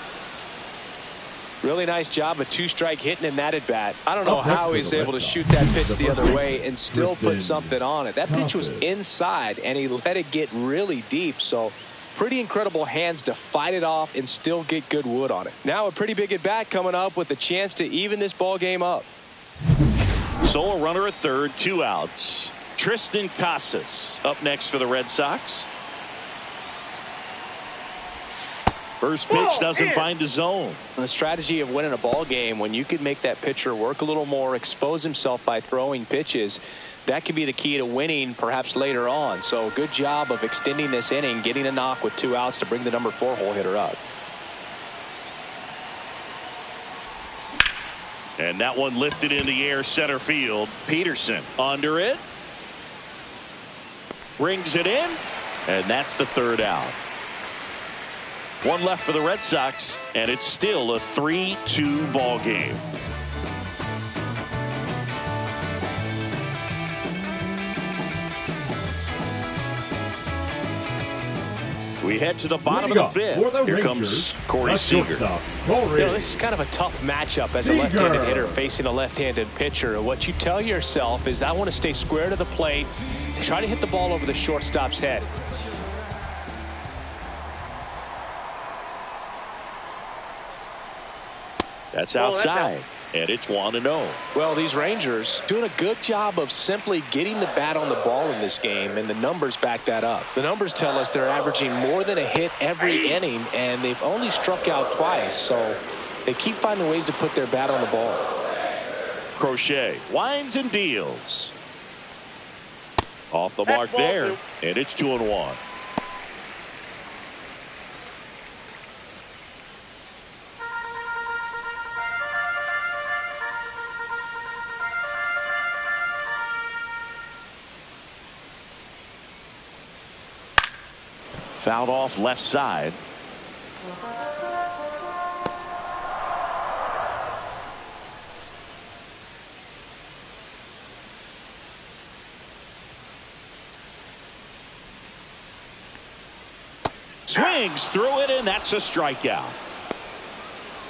Really nice job, a 2-strike hitting in that at bat. I don't know how he's able to shoot that pitch the other way and still put something on it. That pitch was inside and he let it get really deep. So pretty incredible hands to fight it off and still get good wood on it. Now a pretty big at bat coming up with a chance to even this ball game up. So a runner at third, 2 outs. Tristan Casas up next for the Red Sox. First pitch doesn't find the zone. The strategy of winning a ball game, when you can make that pitcher work a little more, expose himself by throwing pitches, that could be the key to winning perhaps later on. So good job of extending this inning, getting a knock with 2 outs to bring the number 4 hole hitter up. And that one lifted in the air, center field. Peterson under it. Brings it in. And that's the 3rd out. 1 left for the Red Sox, and it's still a 3-2 ball game. We head to the bottom of the 5th. Here comes Corey Seager. This is kind of a tough matchup as a left-handed hitter facing a left-handed pitcher. What you tell yourself is, I want to stay square to the plate, try to hit the ball over the shortstop's head. That's outside, and it's 1-0. Well, these Rangers doing a good job of simply getting the bat on the ball in this game, and the numbers back that up. The numbers tell us they're averaging more than a hit every inning, and they've only struck out twice, so they keep finding ways to put their bat on the ball. Crochet winds and deals. Off the mark there, and it's 2-1. Fouled off left side. Swings through it, and that's a strikeout.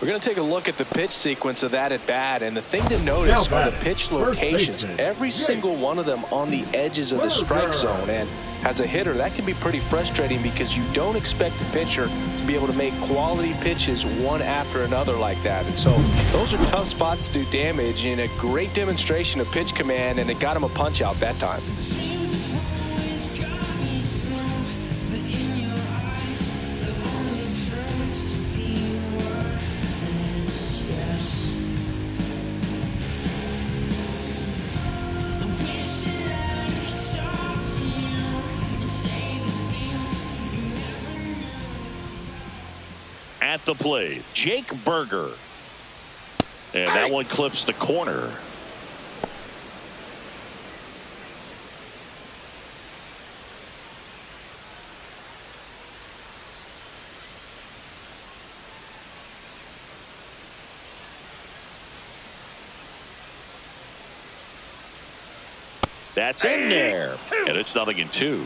We're going to take a look at the pitch sequence of that at bat, and the thing to notice are the pitch locations. Every single one of them on the edges of the strike zone, and as a hitter, that can be pretty frustrating because you don't expect the pitcher to be able to make quality pitches one after another like that. And so those are tough spots to do damage, and a great demonstration of pitch command, and it got him a punch out that time. At the plate, Jake Burger. And that one clips the corner. That's in there. And it's 0-2.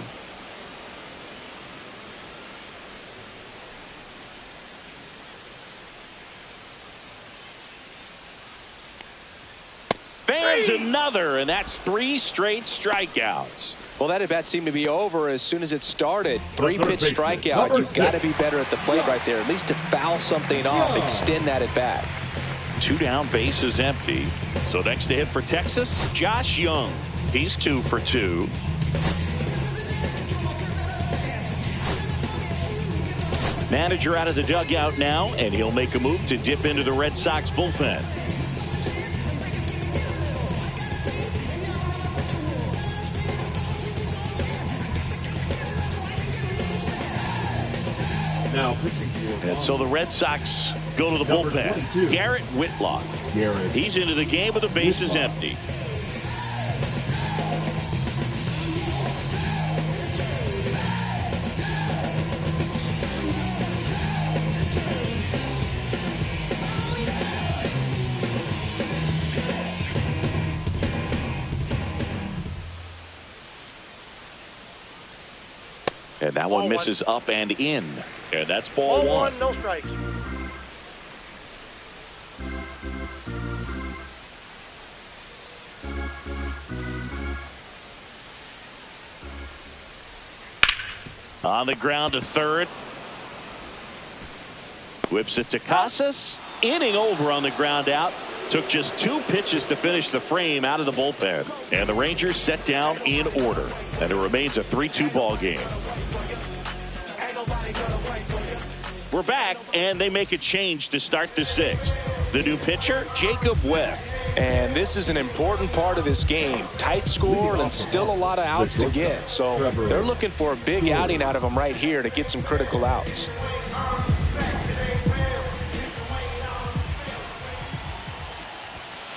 Fans another, and that's 3 straight strikeouts. Well, that at-bat seemed to be over as soon as it started. 3-pitch strikeout. You've got to be better at the plate right there, at least to foul something off, extend that at-bat. 2 down, bases empty. So next to hit for Texas, Josh Young. He's 2 for 2. Manager out of the dugout now, and he'll make a move to dip into the Red Sox bullpen. Now pitching for And so the Red Sox go to the bullpen. 22. Garrett Whitlock. Garrett. He's into the game with the bases Whitlock. empty. And that one misses up and in. And that's ball one. No strikes. On the ground to third. Whips it to Casas. Inning over on the ground out. Took just 2 pitches to finish the frame out of the bullpen. And the Rangers set down in order. And it remains a 3-2 ball game. We're back, and they make a change to start the 6th. The new pitcher, Jacob Webb. And this is an important part of this game. Tight score and still a lot of outs to get. So they're looking for a big outing out of him right here to get some critical outs.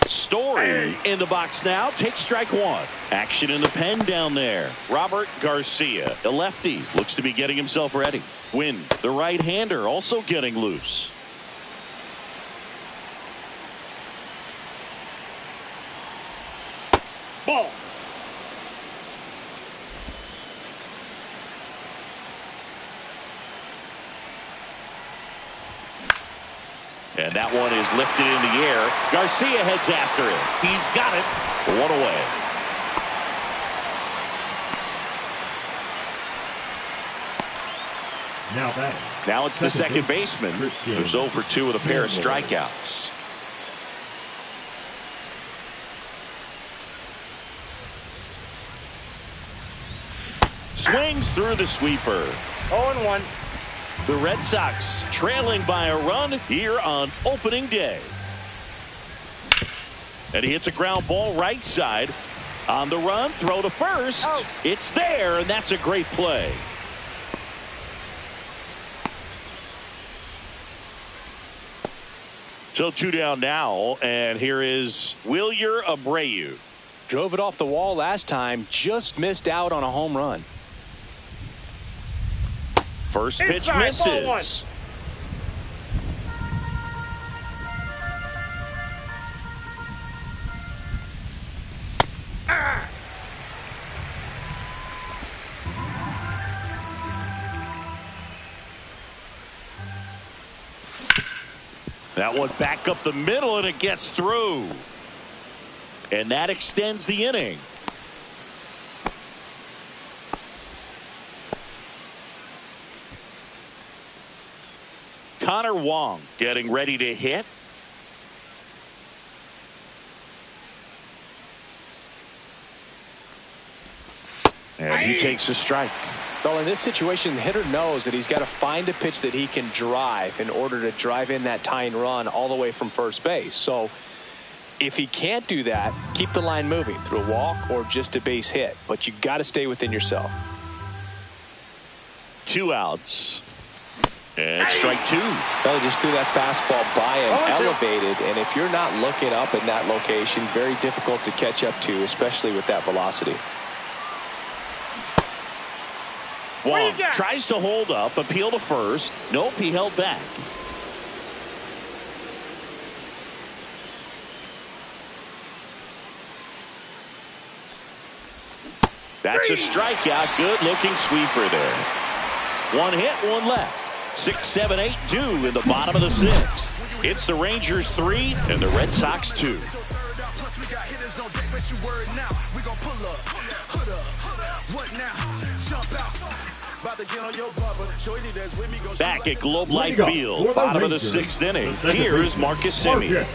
Story in the box now. Takes strike 1. Action in the pen down there. Robert Garcia, the lefty, looks to be getting himself ready. Wynn, the right-hander, also getting loose. Ball. And that one is lifted in the air. Garcia heads after it. He's got it. 1 away. Now batting. Now it's the second baseman who's 0 for 2 with a pair of strikeouts. Swings through the sweeper. 0-1. The Red Sox trailing by a run here on opening day. And he hits a ground ball right side. On the run, throw to first. Oh. It's there, and that's a great play. So 2 down now, and here is Wilyer Abreu. Drove it off the wall last time, just missed out on a home run. First pitch Inside, ball 1. misses. That one back up the middle, and it gets through. And that extends the inning. Connor Wong getting ready to hit. And he takes a strike. Well, in this situation, the hitter knows that he's got to find a pitch that he can drive in order to drive in that tying run all the way from first base. So if he can't do that, keep the line moving through a walk or just a base hit. But you got to stay within yourself. 2 outs. And strike 2. Well, he just threw that fastball by and elevated. And if you're not looking up in that location, very difficult to catch up to, especially with that velocity. Wong tries to hold up, appeal to first. Nope, he held back. That's a strikeout. Good looking sweeper there. 1 hit, 1 left. 6, 7, 8 due in the bottom of the 6th. It's the Rangers 3 and the Red Sox 2. Back at Globe Life Field, bottom of the 6th inning. Here's Marcus Semien.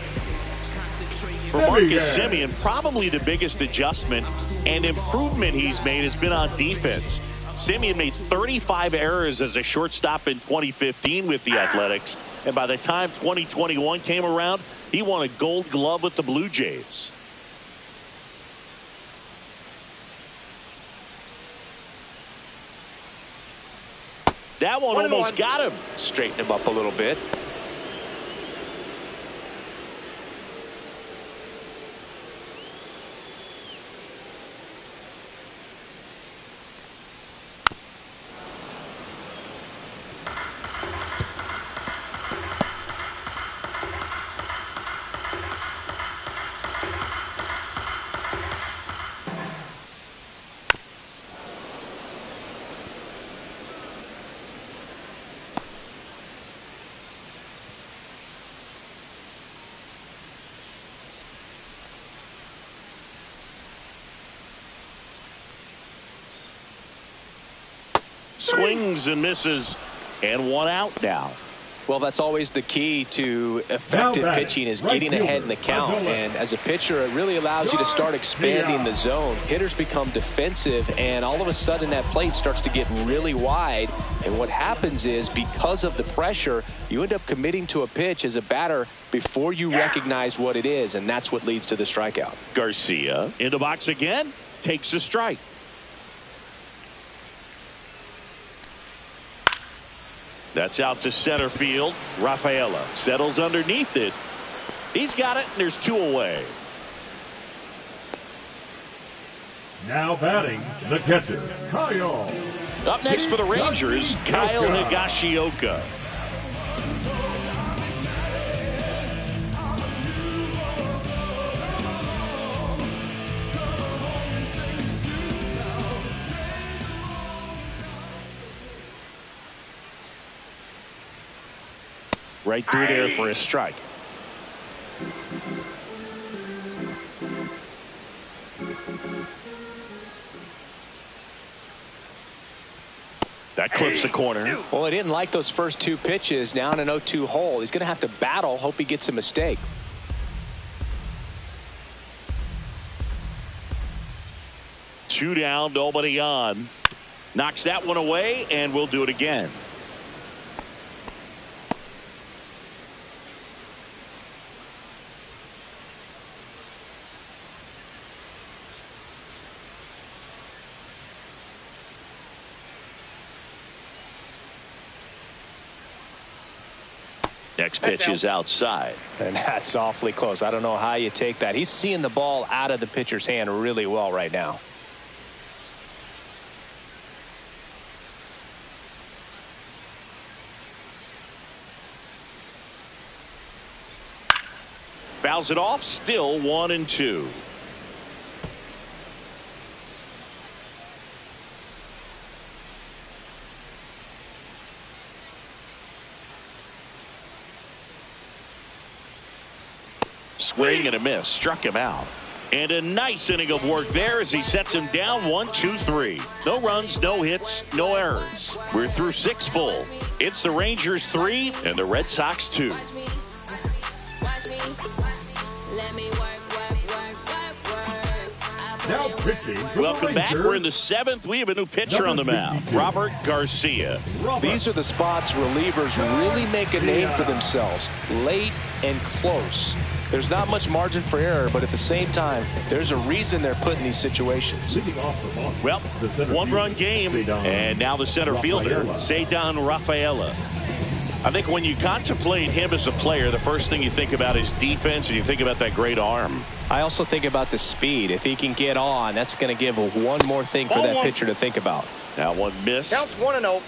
For Marcus Semien, probably the biggest adjustment and improvement he's made has been on defense. Semien made 35 errors as a shortstop in 2015 with the Athletics, and by the time 2021 came around, he won a Gold Glove with the Blue Jays. That one almost got him. Straighten him up a little bit. Swings and misses, and 1 out now. Well, that's always the key to effective pitching, is getting ahead in the count. And as a pitcher, it really allows you to start expanding the zone. Hitters become defensive, and all of a sudden that plate starts to get really wide. And what happens is, because of the pressure, you end up committing to a pitch as a batter before you recognize what it is, and that's what leads to the strikeout. Garcia in the box again, takes a strike. That's out to center field. Rafaela settles underneath it. He's got it, and there's 2 away. Now batting, the catcher, Kyle. Up next for the Rangers, Kyle Higashioka. Right through there for a strike. That clips the corner. Well, he didn't like those first 2 pitches. Now in an 0-2 hole, he's going to have to battle, hope he gets a mistake. Two down, nobody on. Knocks that one away, and we'll do it again. Next pitch is outside. And that's awfully close. I don't know how you take that. He's seeing the ball out of the pitcher's hand really well right now. Fouls it off, still 1-2. Swing and a miss, struck him out. And a nice inning of work there as he sets him down 1-2-3. No runs, no hits, no errors. We're through 6 full. It's the Rangers 3 and the Red Sox 2. Now pitching. Welcome back. We're in the 7th. We have a new pitcher on the mound, Robert Garcia. These are the spots relievers really make a name for themselves. Late and close. There's not much margin for error, but at the same time, there's a reason they're put in these situations. Well, 1-run game, and now the center fielder, Ceddanne Rafaela. I think when you contemplate him as a player, the first thing you think about is defense, and you think about that great arm. I also think about the speed. If he can get on, that's going to give one more thing for that pitcher to think about. That one missed. Counts 1-0.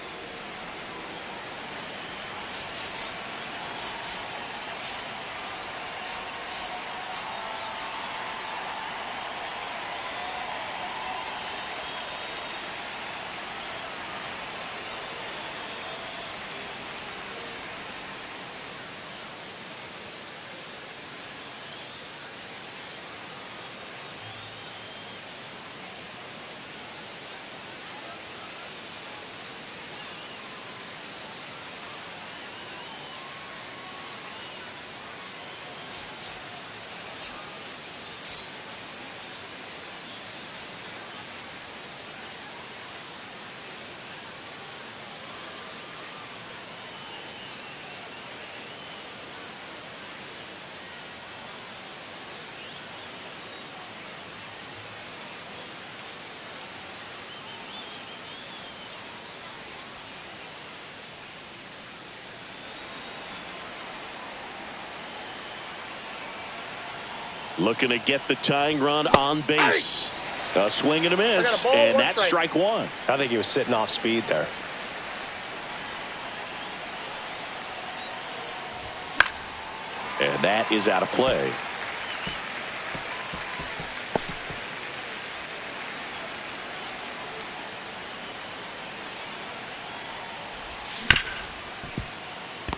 Looking to get the tying run on base. A swing and a miss, and that's strike one. I think he was sitting off speed there. And that is out of play.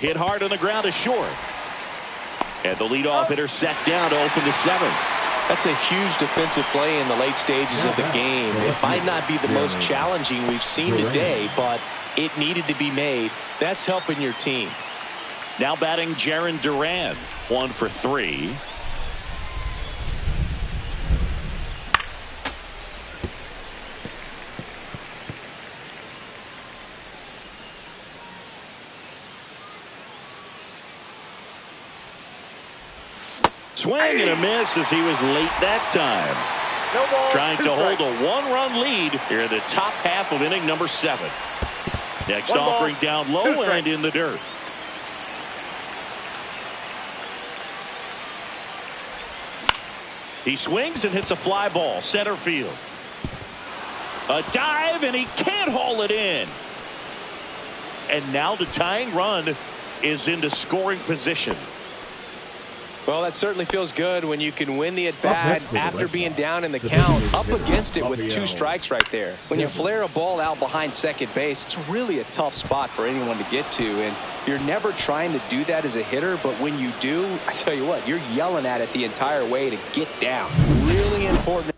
Hit hard on the ground is short. And the leadoff hitter set down to open the seventh. That's a huge defensive play in the late stages of the game. It might not be the most challenging we've seen today, but it needed to be made. That's helping your team. Now batting Jarren Duran, 1 for 3. Swing and a miss as he was late that time. No ball, Trying to hold a 1-run lead here in the top half of inning number 7. Next offering down low and in the dirt. He swings and hits a fly ball center field. A dive and he can't haul it in. And now the tying run is into scoring position. Well, that certainly feels good when you can win the at-bat after being down in the count, up against it with 2 strikes right there. When you flare a ball out behind second base, it's really a tough spot for anyone to get to, and you're never trying to do that as a hitter, but when you do, I tell you what, you're yelling at it the entire way to get down. Really important.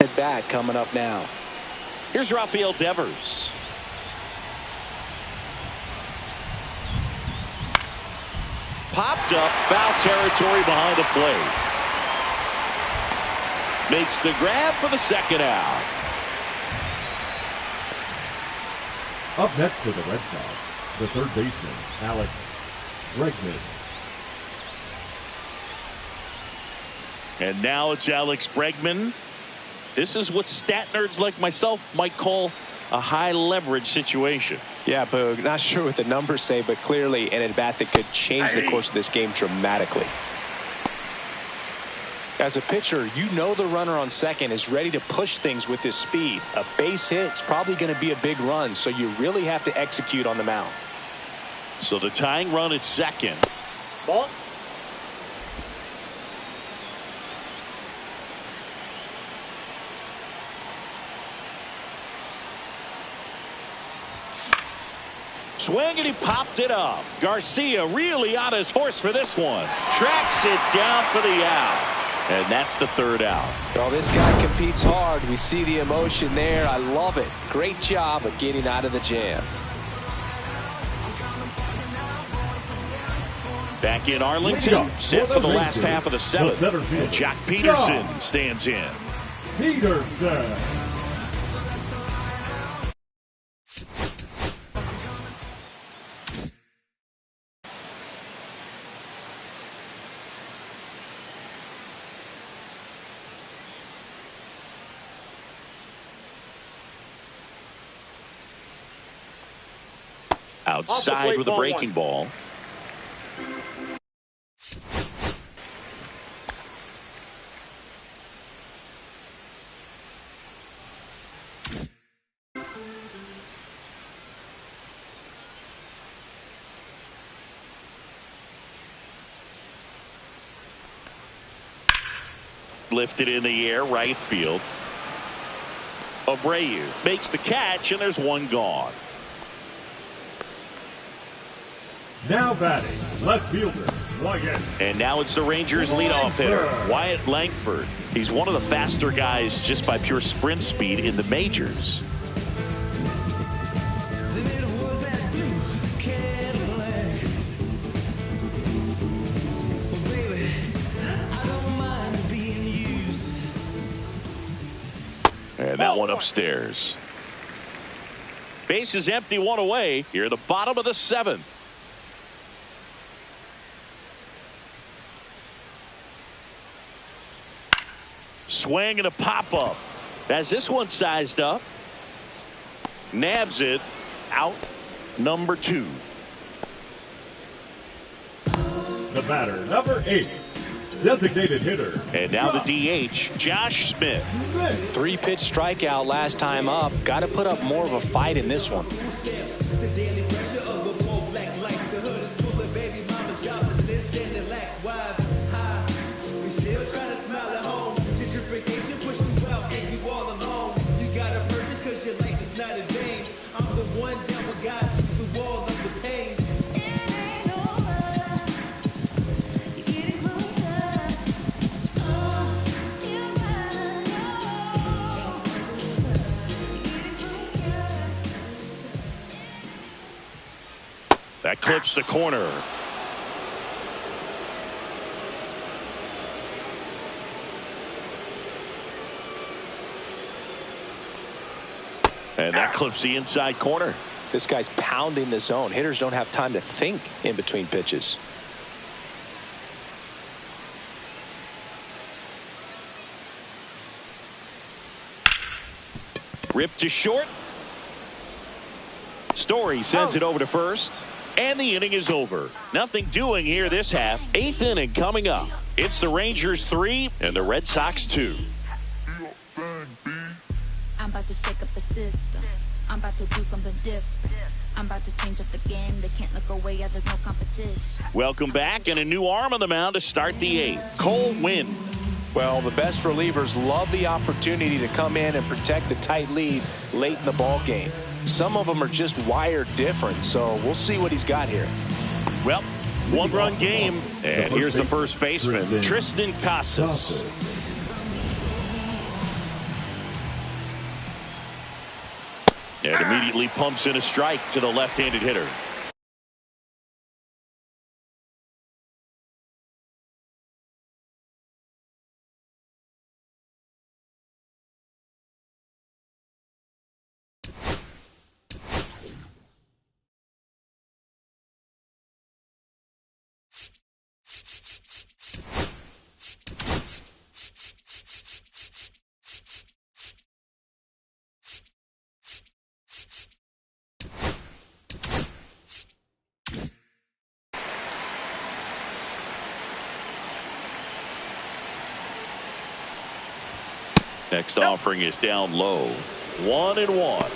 At-bat coming up now. Here's Rafael Devers. Popped up, foul territory behind the plate. Makes the grab for the second out. Up next for the Red Sox, the third baseman, Alex Bregman. And now it's Alex Bregman. This is what stat nerds like myself might call a high leverage situation. Yeah, Boog, not sure what the numbers say, but clearly an at-bat that could change the course of this game dramatically. As a pitcher, you know the runner on second is ready to push things with his speed. A base hit's probably going to be a big run, so you really have to execute on the mound. So the tying run at second. Ball. Swing and he popped it up. Garcia really on his horse for this one. Tracks it down for the out. And that's the third out. Well, this guy competes hard. We see the emotion there. I love it. Great job of getting out of the jam. Back in Arlington, set for the last half of the seventh. And Jack Peterson stands in. Peterson. Outside with a breaking ball. Lifted in the air, right field. Abreu makes the catch, and there's one gone. Now batting, left fielder, Wyatt. And now it's the Rangers leadoff hitter, Wyatt Langford. He's one of the faster guys just by pure sprint speed in the majors. And that one upstairs. Base is empty, one away. Here at the bottom of the seventh. Swing and a pop-up. As this one sized up. Nabs it. Out number 2. the batter, number 8, designated hitter. And now the DH, Josh Smith. 3-pitch strikeout last time up. Got to put up more of a fight in this one. That clips the corner. And that clips the inside corner. This guy's pounding the zone. Hitters don't have time to think in between pitches. Ripped to short. Story sends it over to first. And the inning is over. Nothing doing here this half. 8th inning coming up. It's the Rangers 3 and the Red Sox 2. I'm about to shake up the system. I'm about to do something different. I'm about to change up the game. They can't look away. Yeah, there's no competition. Welcome back, and a new arm on the mound to start the 8th. Cole Winn. Well, the best relievers love the opportunity to come in and protect a tight lead late in the ball game. Some of them are just wired different, so we'll see what he's got here. Well, one-run game, and here's the first baseman, Triston Casas. And immediately pumps in a strike to the left-handed hitter. Next offering is down low. 1-1.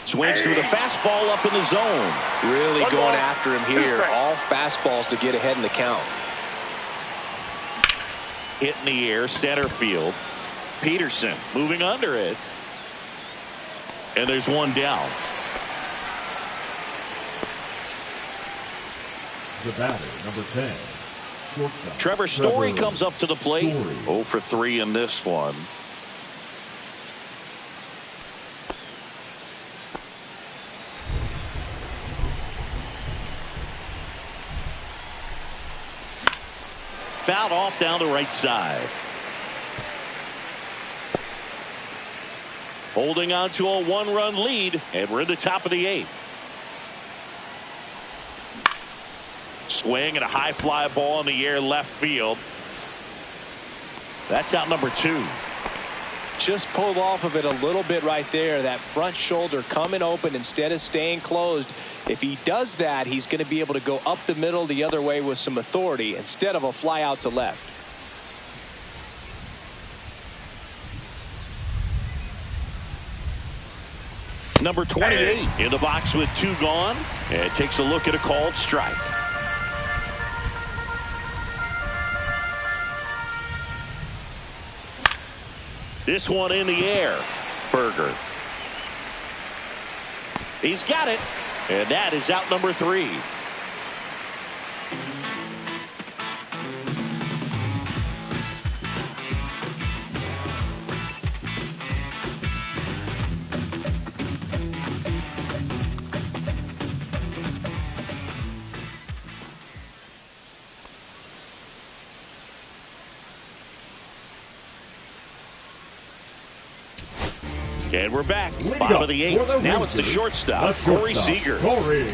Swings through the fastball up in the zone. Really going after him here. All fastballs to get ahead in the count. Hit in the air, center field. Peterson moving under it. And there's one down. The batter, number 10, shortstop. Trevor Story comes up to the plate. 0 for 3 in this one. Fouled off down the right side. Holding on to a 1-run lead, and we're in the top of the 8th. Swing and a high fly ball in the air left field. That's out number 2. Just pulled off of it a little bit right there. That front shoulder coming open instead of staying closed. If he does that, he's going to be able to go up the middle the other way with some authority instead of a fly out to left. Number 28 in the box with 2 gone, and takes a look at a called strike. This one in the air. Berger. He's got it. And that is out number 3. And we're back. Bottom of the 8th. Now it's the shortstop, Corey Seager. Corey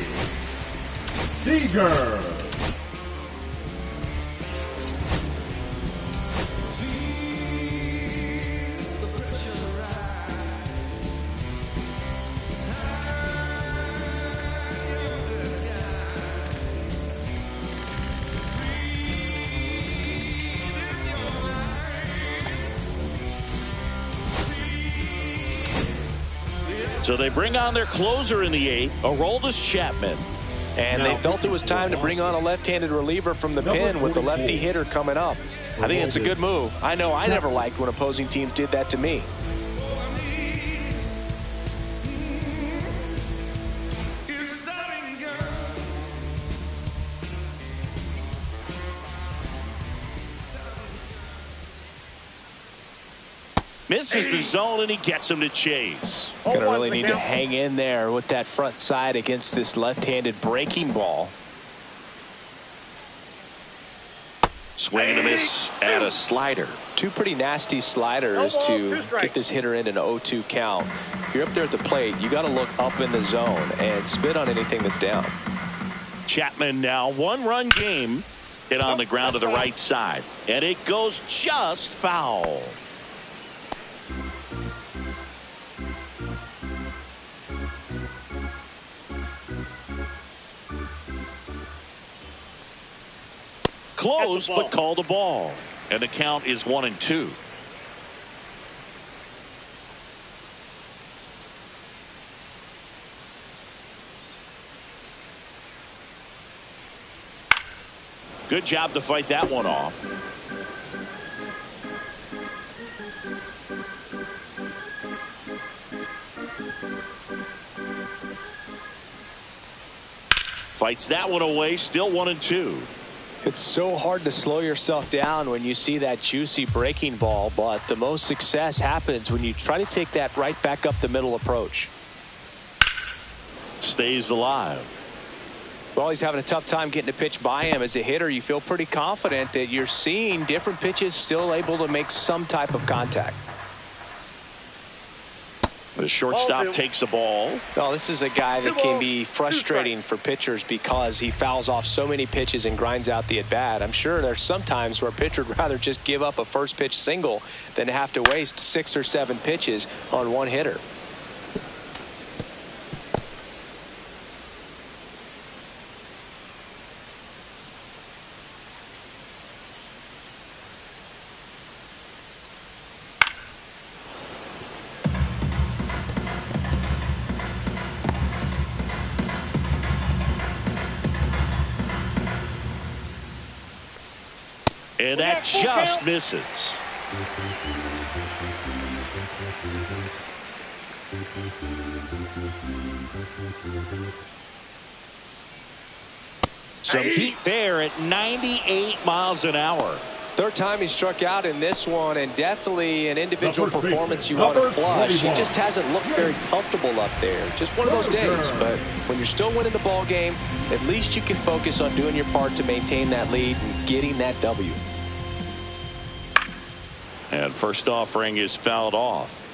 Seager. So they bring on their closer in the 8th, Aroldis Chapman. And they felt it was time to bring on a left-handed reliever from the pen with the lefty hitter coming up. I think it's a good move. I know I never liked when opposing teams did that to me. Misses the zone, and he gets him to chase. Going to really need to hang in there with that front side against this left-handed breaking ball. Swing and a miss at a slider. Two pretty nasty sliders to get this hitter in an 0-2 count. If you're up there at the plate, you got to look up in the zone and spit on anything that's down. Chapman now 1-run game. Hit on the ground to the right side, and it goes just foul. Close, but call the ball. And the count is 1-2. Good job to fight that one off. Fights that one away, still 1-2. It's so hard to slow yourself down when you see that juicy breaking ball, but the most success happens when you try to take that right back up the middle approach. Stays alive. Well, he's having a tough time getting a pitch by him. As a hitter, you feel pretty confident that you're seeing different pitches still able to make some type of contact. The shortstop takes the ball. Well, this is a guy that can be frustrating for pitchers because he fouls off so many pitches and grinds out the at-bat. I'm sure there's some times where a pitcher would rather just give up a first pitch single than have to waste 6 or 7 pitches on one hitter. And that just misses. Some heat there at 98 miles an hour. Third time he struck out in this one, and definitely an individual performance you want to flush. He just hasn't looked very comfortable up there. Just one of those days. But when you're still winning the ball game, at least you can focus on doing your part to maintain that lead and getting that W. And first offering is fouled off.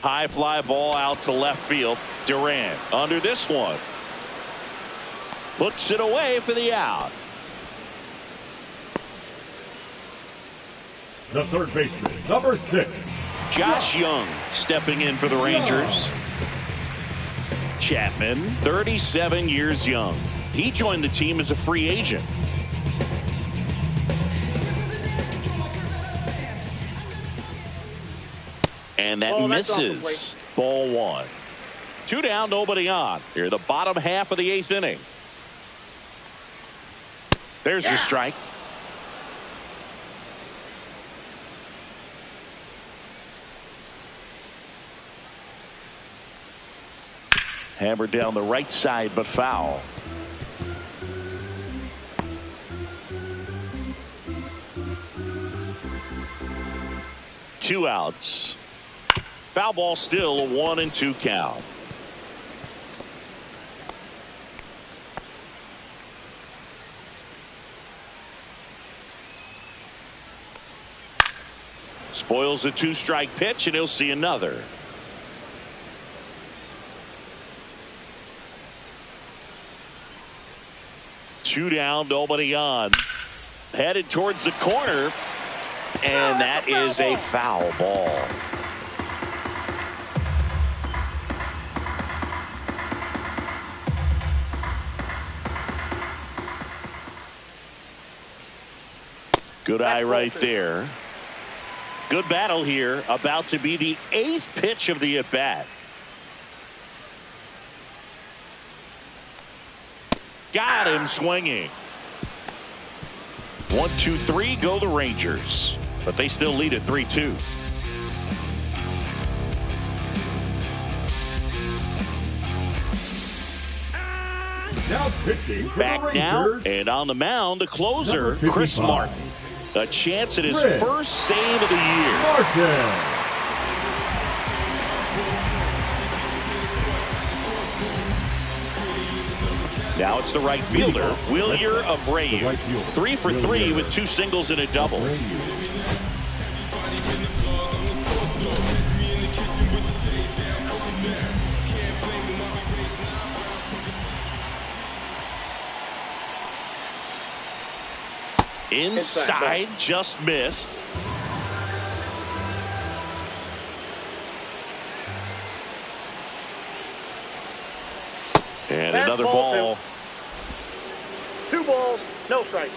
High fly ball out to left field. Duran under this one. Puts it away for the out. The third baseman, number 6. Josh Young stepping in for the Rangers. Chapman, 37 years young. He joined the team as a free agent. And that misses. Ball 1. 2 down, nobody on. Here, the bottom half of the 8th inning. There's your strike. Hammered down the right side, but foul. Two outs. Foul ball, still a 1-2 count. Spoils a 2-strike pitch, and he'll see another. Two down, nobody on. Headed towards the corner, and that is a foul ball. Good eye right there. Good battle here. About to be the 8th pitch of the at-bat. Got him swinging. 1, 2, 3 go the Rangers. But they still lead at 3-2. Now pitching for Back the now, Rangers, and on the mound, the closer, number Chris 55. Martin. A chance at his Chris first save of the year. Martin. Now it's the right fielder, Wilyer Abreu. The right fielder, 3 for 3 Wilyer with 2 singles and a double. Inside, just missed. And That's another ball ball. 2 balls, no strike.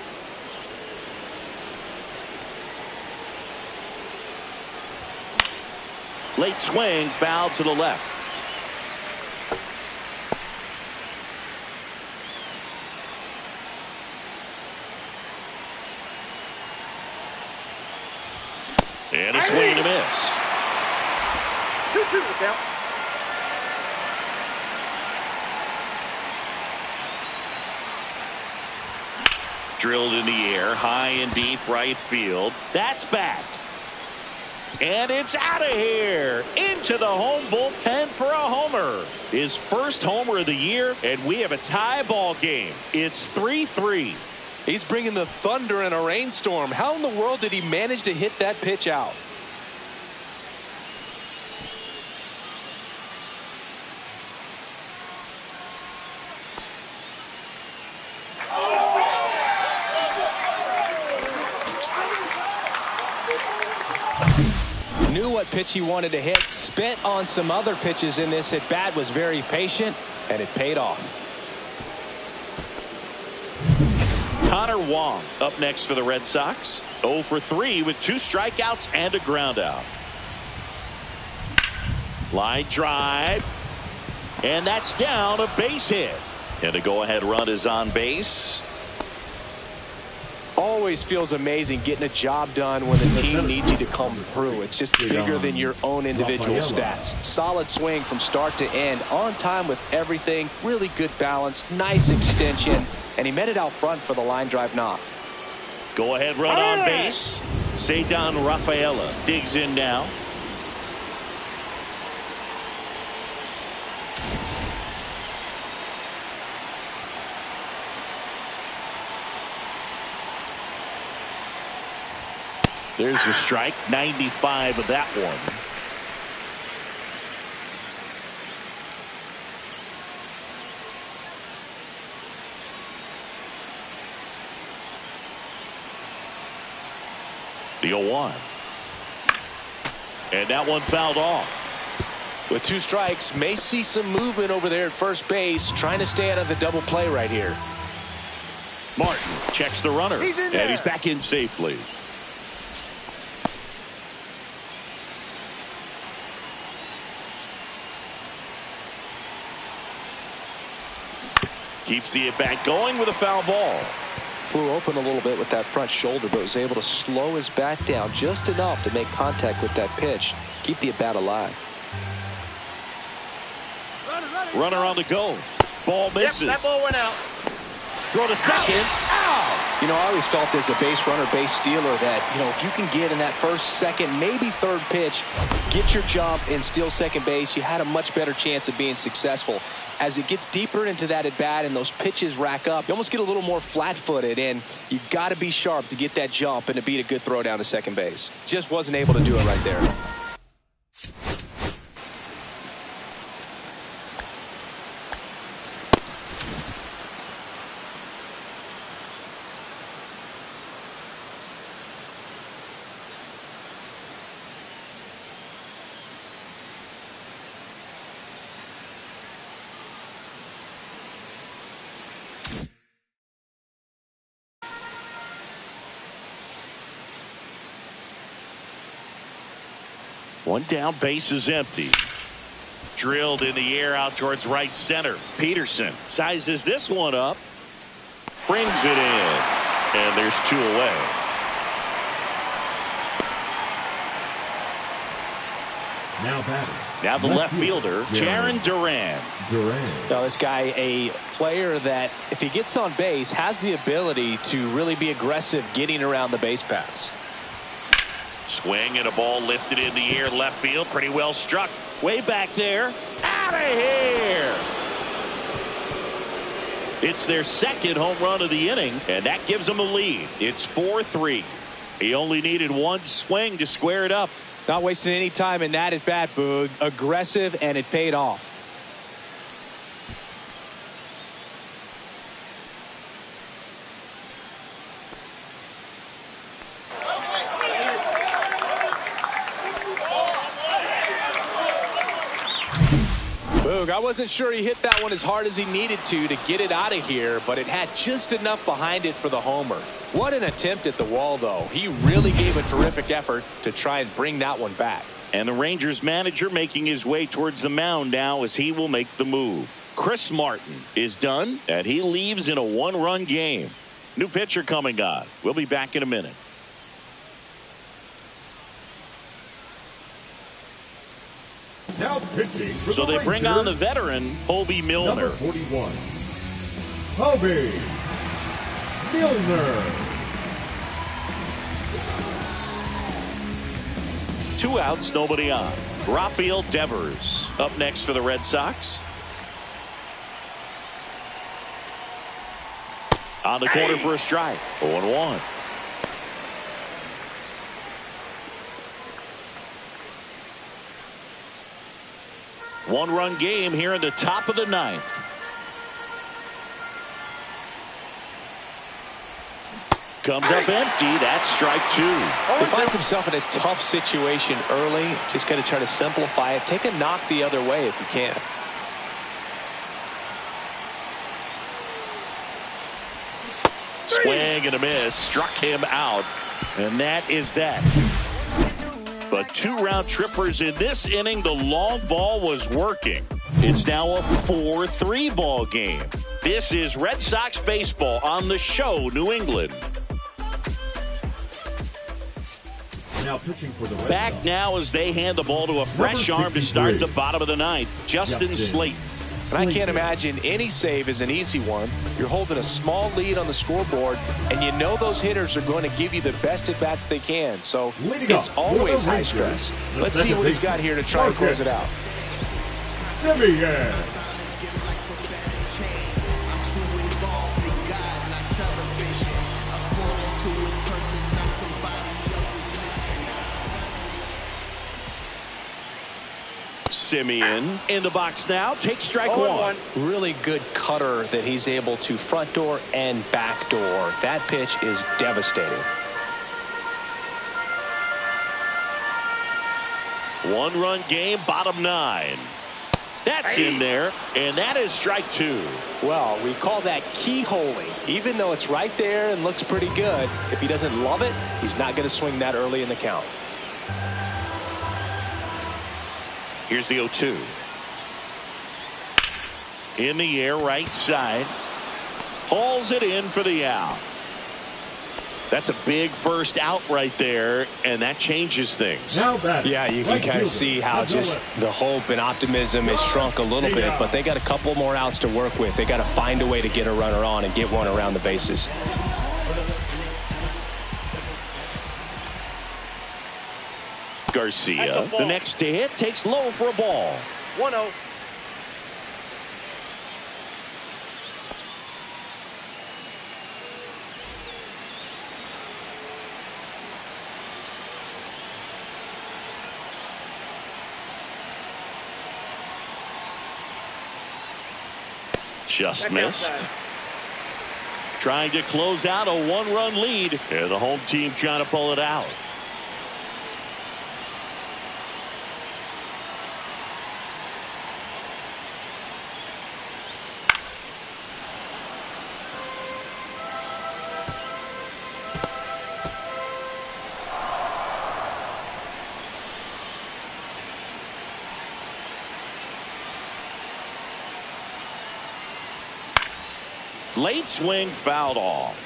Late swing, foul to the left. And a swing and a miss. 2-2 the count. Drilled in the air, high and deep right field. That's back. And it's out of here. Into the home bullpen for a homer. His first homer of the year, and we have a tie ball game. It's 3-3. He's bringing the thunder in a rainstorm. How in the world did he manage to hit that pitch out? Knew what pitch he wanted to hit. Spent on some other pitches in this at bat. Was very patient, and it paid off. Connor Wong up next for the Red Sox. 0 for 3 with 2 strikeouts and a ground out. Line drive. And that's down, a base hit. And a go-ahead run is on base. Always feels amazing getting a job done when the team needs you to come through. It's just bigger than your own individual stats. Solid swing from start to end. On time with everything. Really good balance. Nice extension. And he met it out front for the line drive knock. Go-ahead run on base. Ceddanne Rafaela digs in now. There's the strike, 95 of that one. The 0-1. And that one fouled off. With 2 strikes, may see some movement over there at first base, trying to stay out of the double play right here. Martin checks the runner, He's in and there. he's back in safely. Keeps the at-bat going with a foul ball. Flew open a little bit with that front shoulder, but was able to slow his bat down just enough to make contact with that pitch. Keep the at-bat alive. Runner on the go. Ball misses. Yep, that ball went out. Throw to second. Ow! You know, I always felt as a base runner, base stealer that, you know, if you can get in that first, second, maybe third pitch, get your jump and steal second base, you had a much better chance of being successful. As it gets deeper into that at bat and those pitches rack up, you almost get a little more flat-footed, and you got to be sharp to get that jump and to beat a good throw down to second base. Just wasn't able to do it right there. One down, base is empty. Drilled in the air out towards right center. Peterson sizes this one up. Brings it in. And there's 2 away. Now batting. Now the left fielder, Jarren Duran. Now this guy, a player that if he gets on base has the ability to really be aggressive getting around the base paths. Swing and a ball lifted in the air left field. Pretty well struck. Way back there. Out of here. It's their second home run of the inning, and that gives them a lead. It's 4-3. He only needed one swing to square it up. Not wasting any time in that at bat, Boog. Aggressive, and it paid off. Boog, I wasn't sure he hit that one as hard as he needed to get it out of here, but it had just enough behind it for the homer. What an attempt at the wall, though. He really gave a terrific effort to try and bring that one back. And the Rangers manager making his way towards the mound now as he will make the move. Chris Martin is done, and he leaves in a 1-run game. New pitcher coming on. We'll be back in a minute. Now pitching for So the they bring Rangers, on the veteran, Hoby Milner. number 41, Hoby Milner. 2 outs, nobody on. Rafael Devers up next for the Red Sox. On the corner for a strike. 0-1. One-run game here in the top of the 9th. Comes up empty. That's strike 2. He finds himself in a tough situation early. Just got to try to simplify it. Take a knock the other way if you can. Swing and a miss. Struck him out. And that is that. But 2 round trippers in this inning. The long ball was working. It's now a 4-3 ball game. This is Red Sox baseball on the show, New England. Now pitching for the Red Back Sox. now as they hand the ball to a fresh Number arm to start 63. the bottom of the 9th. Justin Slayton. And I can't imagine any save is an easy one. You're holding a small lead on the scoreboard, and you know those hitters are going to give you the best at-bats they can. So Leading it's up always for the high Rangers, stress. the Let's see what he's got second here to try and close it out. Semien. Semien in the box now. Takes strike 1. Really good cutter that he's able to front door and back door. That pitch is devastating. 1-run game, bottom 9. That's in there, and that is strike 2. Well, we call that keyholing. Even though it's right there and looks pretty good, if he doesn't love it, he's not going to swing that early in the count. Here's the 0-2. In the air, right side. Hauls it in for the out. That's a big first out right there, and that changes things. Now batting. Yeah, you can right kind of fielder, see how Abdullah. just the hope and optimism has shrunk a little bit, but they got a couple more outs to work with. They got to find a way to get a runner on and get one around the bases. Garcia, the next to hit, takes low for a ball. 1-0. Just Back missed. outside. Trying to close out a 1-run lead, and the home team trying to pull it out. Late swing fouled off.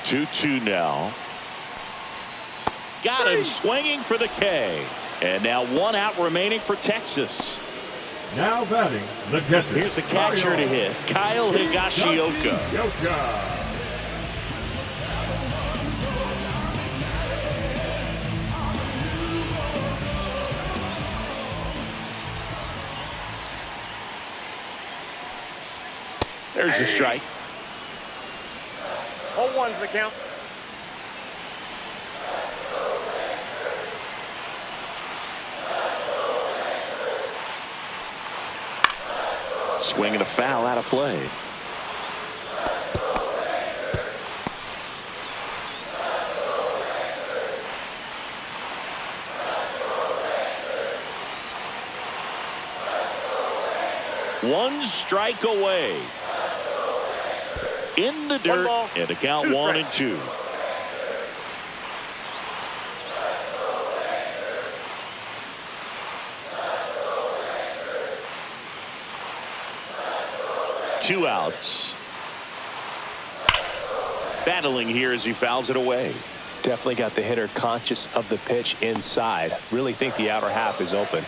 Two now. Got him swinging for the K. And now one out remaining for Texas. Now batting the catcher. Here's the catcher to hit, Kyle Higashioka. There's the strike. 0-1's the count. Swinging a foul out of play. One strike away. In the dirt, and the count 1-2. Two outs. Battling here as he fouls it away. Definitely got the hitter conscious of the pitch inside. Really think the outer half is open.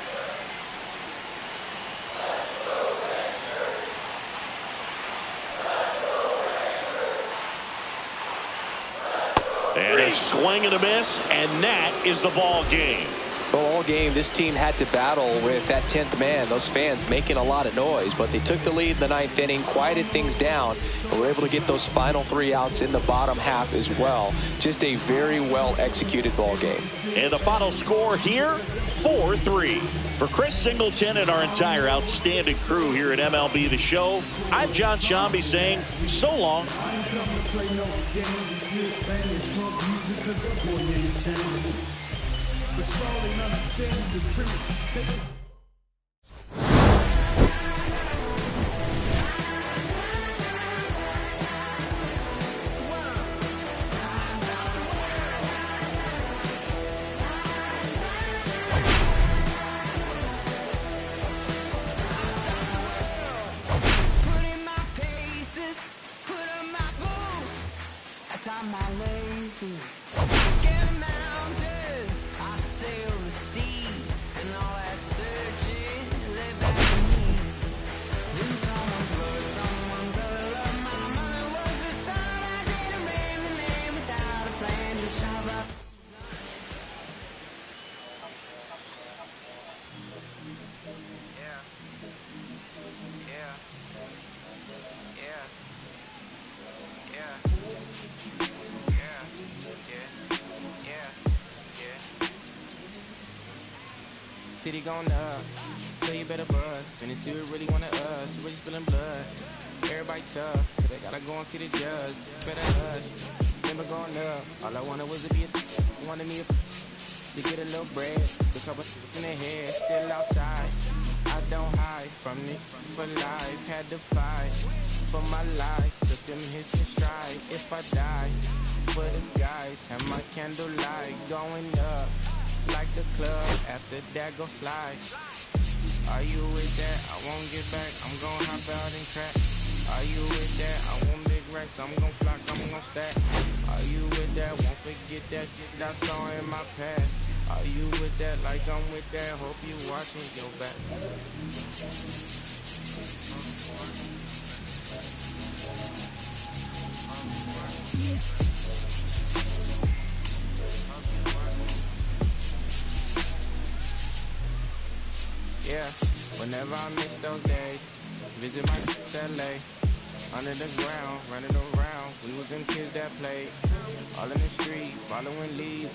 And a swing and a miss, and that is the ball game. Well, all game, this team had to battle with that 10th man. Those fans making a lot of noise, but they took the lead in the 9th inning, quieted things down, and were able to get those final 3 outs in the bottom half as well. Just a very well executed ball game. And the final score here, 4-3. For Chris Singleton and our entire outstanding crew here at MLB The Show, I'm John Sciambi saying so long. But y'all ain't understand the prince. Put in my paces, put on my boots, I tie my laces, get a mountain. I sail the sea, and all that searching lay back to me. In someone's love, someone's other love. My mother was a son. I didn't name the name without a plan to shove up. City going up, so you better buzz. Finna see what really wanted us, really spilling blood. Everybody tough, so they gotta go and see the judge. Better hush, never going up. All I wanted was to be wanted me to get a little bread. The couple in the head, still outside. I don't hide from it for life. Had to fight for my life. Took them hits in stride. If I die for the guys, have my candlelight going up. Like the club, after that go slide. Are you with that? I won't get back, I'm gon' hop out and crack. Are you with that? I want big racks, I'm gon' flock, I'm gon' stack. Are you with that? Won't forget that shit I saw in my past. Are you with that? Like I'm with that, hope you watching your back. Yeah, whenever I miss those days, visit my LA. Under the ground, running around, we was them kids that played. All in the street, following leads.